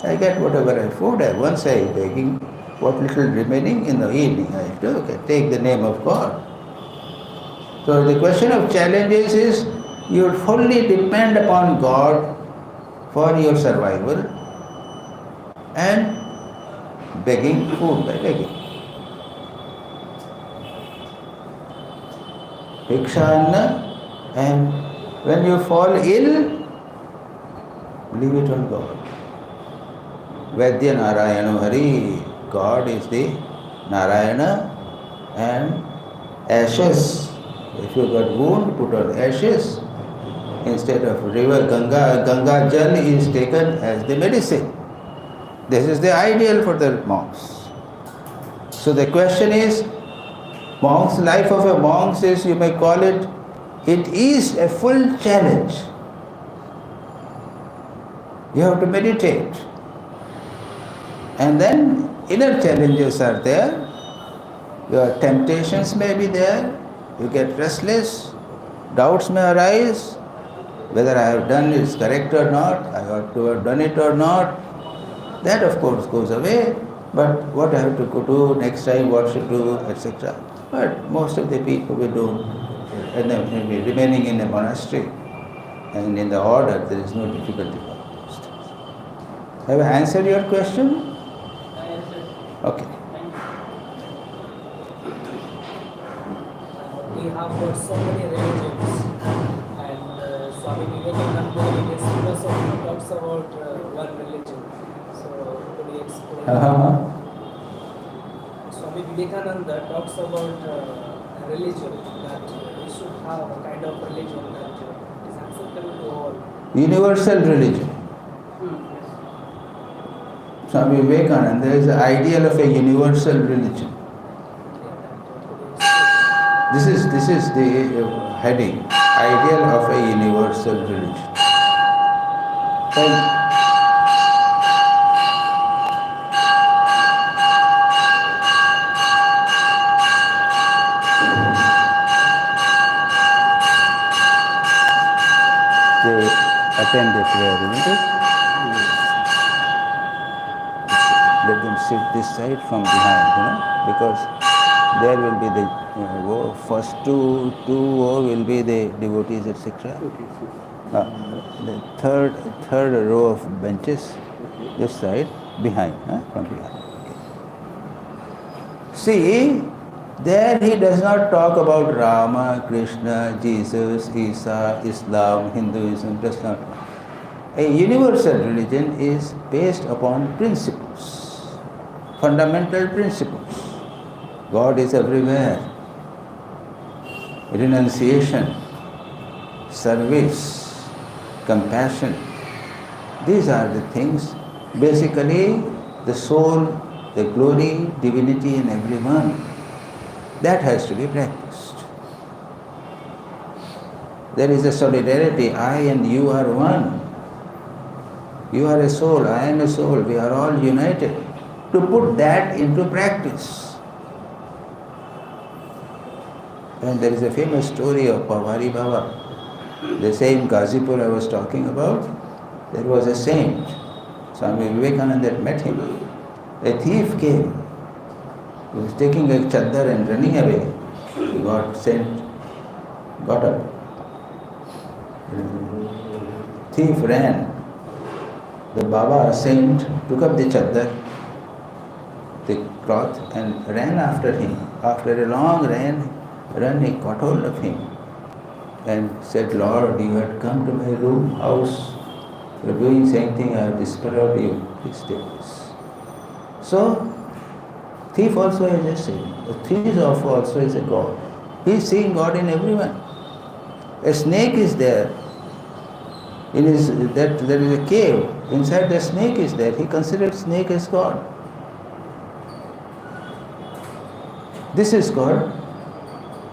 I get whatever I food, once I begging, what little remaining in the evening I took, I take the name of God. So the question of challenges is, you fully depend upon God for your survival and begging food by begging. Bhikshanna, and when you fall ill, leave it on God. Vaidya Narayana Hari, God is the Narayana, and ashes. If you got wound, put on ashes. Instead of river Ganga Jal is taken as the medicine. This is the ideal for the monks. So the question is, monks, life of a monk is, you may call it is a full challenge. You have to meditate. And then inner challenges are there. Your temptations may be there. You get restless. Doubts may arise. Whether I have done it correct or not, I ought to have done it or not. That of course goes away. But what I have to do next time, what should do, etc. But most of the people will do, and remaining in a monastery and in the order, there is no difficulty about those things. Have I answered your question? Okay. We have got so many religions, and Swami Vivekananda in his philosophy talks about one religion. So, could you explain? Swami Vivekananda talks about a religion, that we should have a kind of religion that is acceptable to all. Universal religion. Swami Vivekananda is the ideal of a universal religion. This is the heading, ideal of a universal religion. They attend the prayer, isn't it? Let them sit this side from behind, because there will be the first two will be the devotees, etc. The third row of benches, this side, behind, from behind. Okay. See, there he does not talk about Rama, Krishna, Jesus, Isa, Islam, Hinduism, does not. A universal religion is based upon principles, fundamental principles. God is everywhere. Renunciation, service, compassion. These are the things. Basically, the soul, the glory, divinity in everyone. That has to be practiced. There is a solidarity. I and you are one. You are a soul, I am a soul. We are all united. To put that into practice. And there is a famous story of Pavari Baba. The same Ghazipur I was talking about, there was a saint. Swami Vivekananda met him. A thief came. He was taking a chadar and running away. He got up. Thief ran. The Baba saint took up the chadar cloth and ran after him. After a long run, he caught hold of him and said, Lord, you had come to my room, house, you are doing something, I have discovered you, please take this. So, thief also is a sin. The thief also is a God. He is seeing God in everyone. A snake is there. There is a cave. Inside the snake is there. He considers snake as God. This is called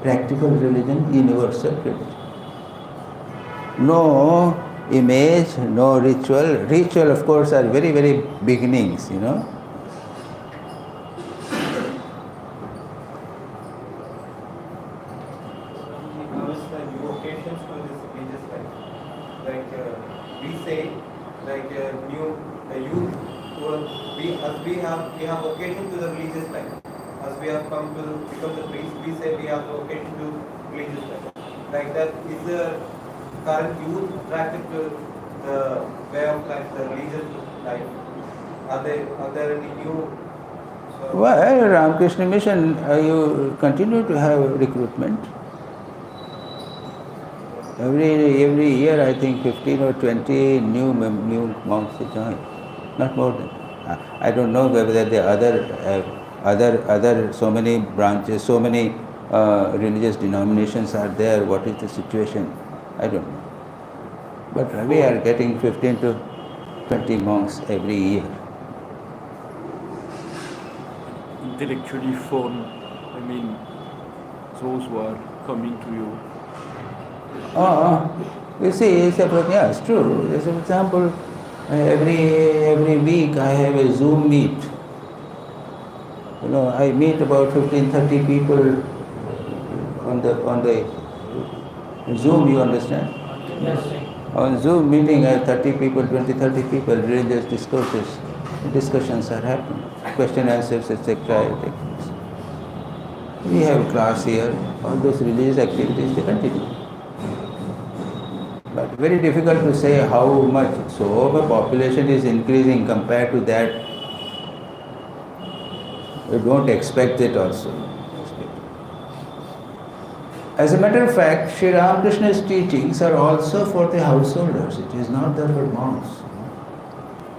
practical religion, universal religion. No image, no ritual. Ritual, of course, are very, very beginnings, you know. We have occasion to the religious life. As we have come to become the priest, we say we have the occasion to religious life. Like that, is the current youth attracted to the way of life, the religious life? Are there any new? Well, Ramakrishna Mission, you continue to have recruitment. Every year, I think 15 or 20 new monks join, not more than. I don't know whether the other so many branches, so many religious denominations are there. What is the situation? I don't know. But we are getting 15 to 20 monks every year. Intellectually formed, I mean, those who are coming to you. You see, it's true. As an example, every week I have a Zoom meet. You know, I meet about 15-30 people on the Zoom, you understand? Yes. On Zoom meeting I have 30 people, 20-30 people, religious discussions are happening, question answers, etc. We have class here, all those religious activities they continue. But very difficult to say how much. So the population is increasing compared to that. We don't expect it also. As a matter of fact, Sri Ramakrishna's teachings are also for the householders. It is not there for monks.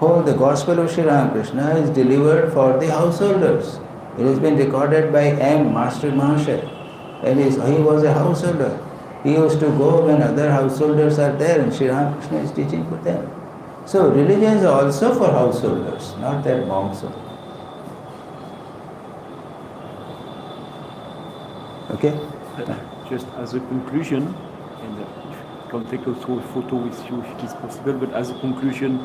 The Gospel of Sri Ramakrishna is delivered for the householders. It has been recorded by M. Master Mahasaya, and he was a householder. He used to go when other householders are there and Sri Ramakrishna is teaching for them. So religion is also for householders, not that monks only. Okay? Just as a conclusion, and if you can take also a photo with you if it is possible, but as a conclusion,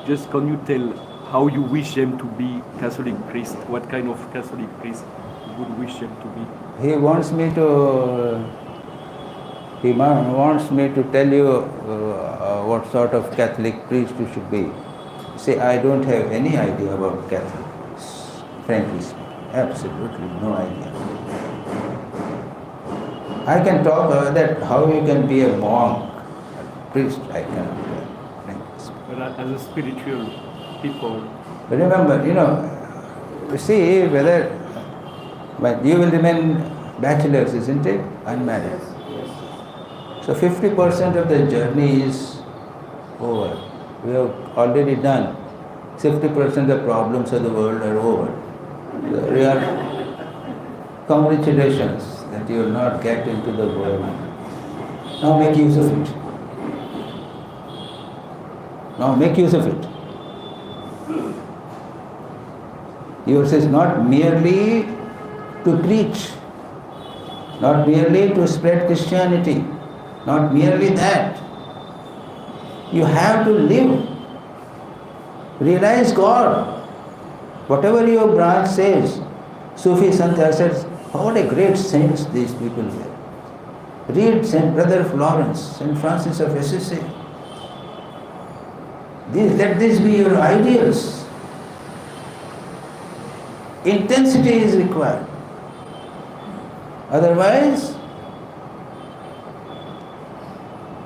just can you tell how you wish them to be Catholic priest? What kind of Catholic priest you would wish them to be? He wants me to tell you what sort of Catholic priest you should be. See, I don't have any idea about Catholics, frankly speaking. Absolutely no idea. I can talk that how you can be a monk, a priest, I cannot tell, frankly speaking. But as a spiritual people. But remember, you see but you will remain bachelors, isn't it? Unmarried. So 50% of the journey is over. We have already done. 50% of the problems of the world are over. So congratulations that you will not get into the world. Now make use of it. Now make use of it. Yours is not merely to preach, not merely to spread Christianity, not merely that. You have to live. Realize God. Whatever your branch says, Sufi Santa says, what a great saints these people were. Read Saint Brother Florence, Saint Francis of Assisi. Let these be your ideals. Intensity is required.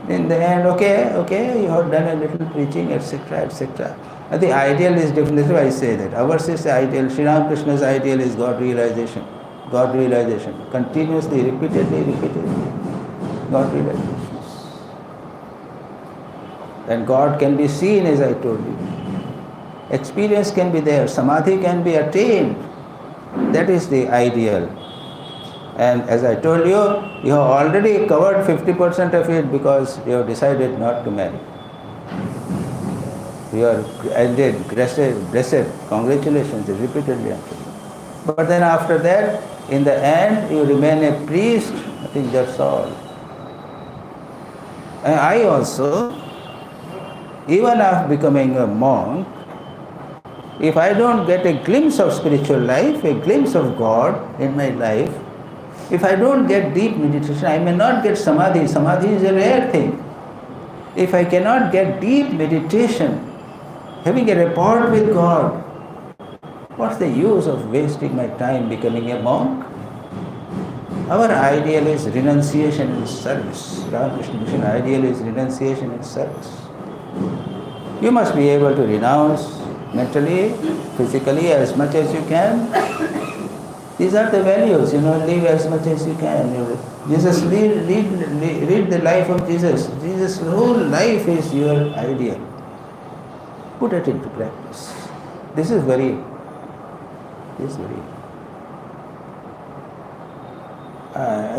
In the end, okay, you have done a little preaching, etc., etc. The ideal is different. That's why I say that. Ours is the ideal. Sri Ramakrishna's ideal is God realization. God realization. Continuously, repeatedly. God realization. And God can be seen, as I told you. Experience can be there. Samadhi can be attained. That is the ideal. And as I told you, you have already covered 50% of it because you have decided not to marry. You are ended, blessed, congratulations, repeatedly. But then after that, in the end, you remain a priest. I think that's all. And I also, even after becoming a monk, if I don't get a glimpse of spiritual life, a glimpse of God in my life, if I don't get deep meditation, I may not get samadhi. Samadhi is a rare thing. If I cannot get deep meditation, having a rapport with God, what's the use of wasting my time becoming a monk? Our ideal is renunciation and service. Ramakrishna Mission ideal is renunciation and service. You must be able to renounce mentally, physically, as much as you can. These are the values, live as much as you can. Jesus, read the life of Jesus. Jesus' whole life is your ideal. Put it into practice. This is very.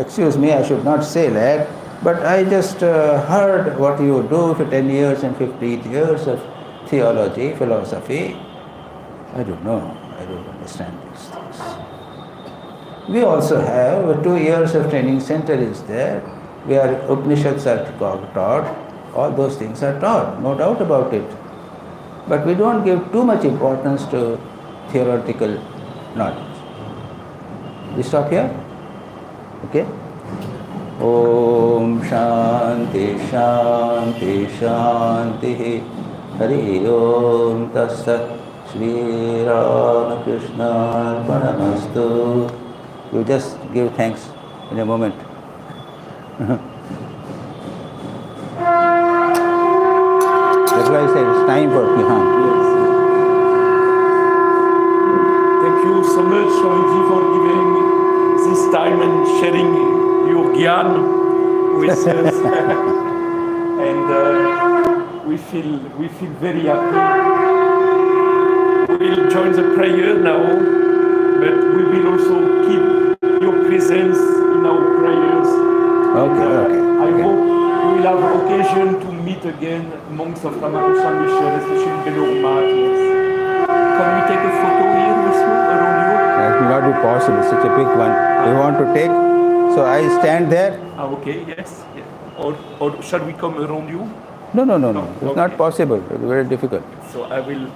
Excuse me, I should not say that, but I just heard what you do for 10 years and 15 years of theology, philosophy. I don't know. I don't understand these things. We also have 2 years of training center is there, where Upanishads are taught. All those things are taught, no doubt about it. But we don't give too much importance to theoretical knowledge. We stop here? Okay? Om Shanti Shanti Shanti Hari Om Tassat Shri Ramakrishna Advaita. You just give thanks in a moment. That's why I said it's time for Pihan. Thank you so much, Swamiji, for giving this time and sharing your gyan with us. And we feel very happy. We'll join the prayer now, but we will also keep your presence in our prayers. Okay. I hope we will have occasion to meet again monks of Ramakrishna Mission, especially in Belormat. Yes. Can we take a photo here with you, around you? That will not be possible, such a big one. You want to take? So I stand there? Okay, yes. Or shall we come around you? No. It's okay. not possible. It's very difficult. So I will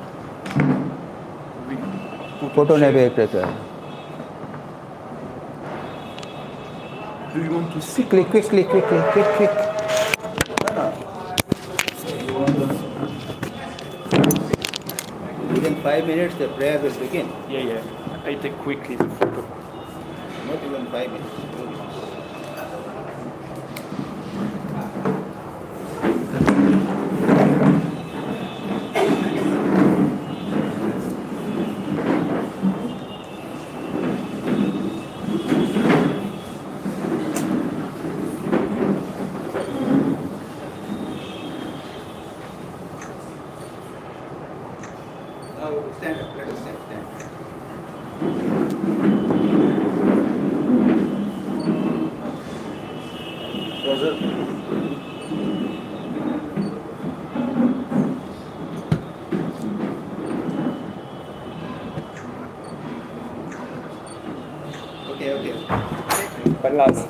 Photo never etc. Do you want to see? Quickly. No. Within 5 minutes the prayer will begin. Yeah. I take quickly the photo. Not even 5 minutes. Stand up. Let us stand. Okay. But last.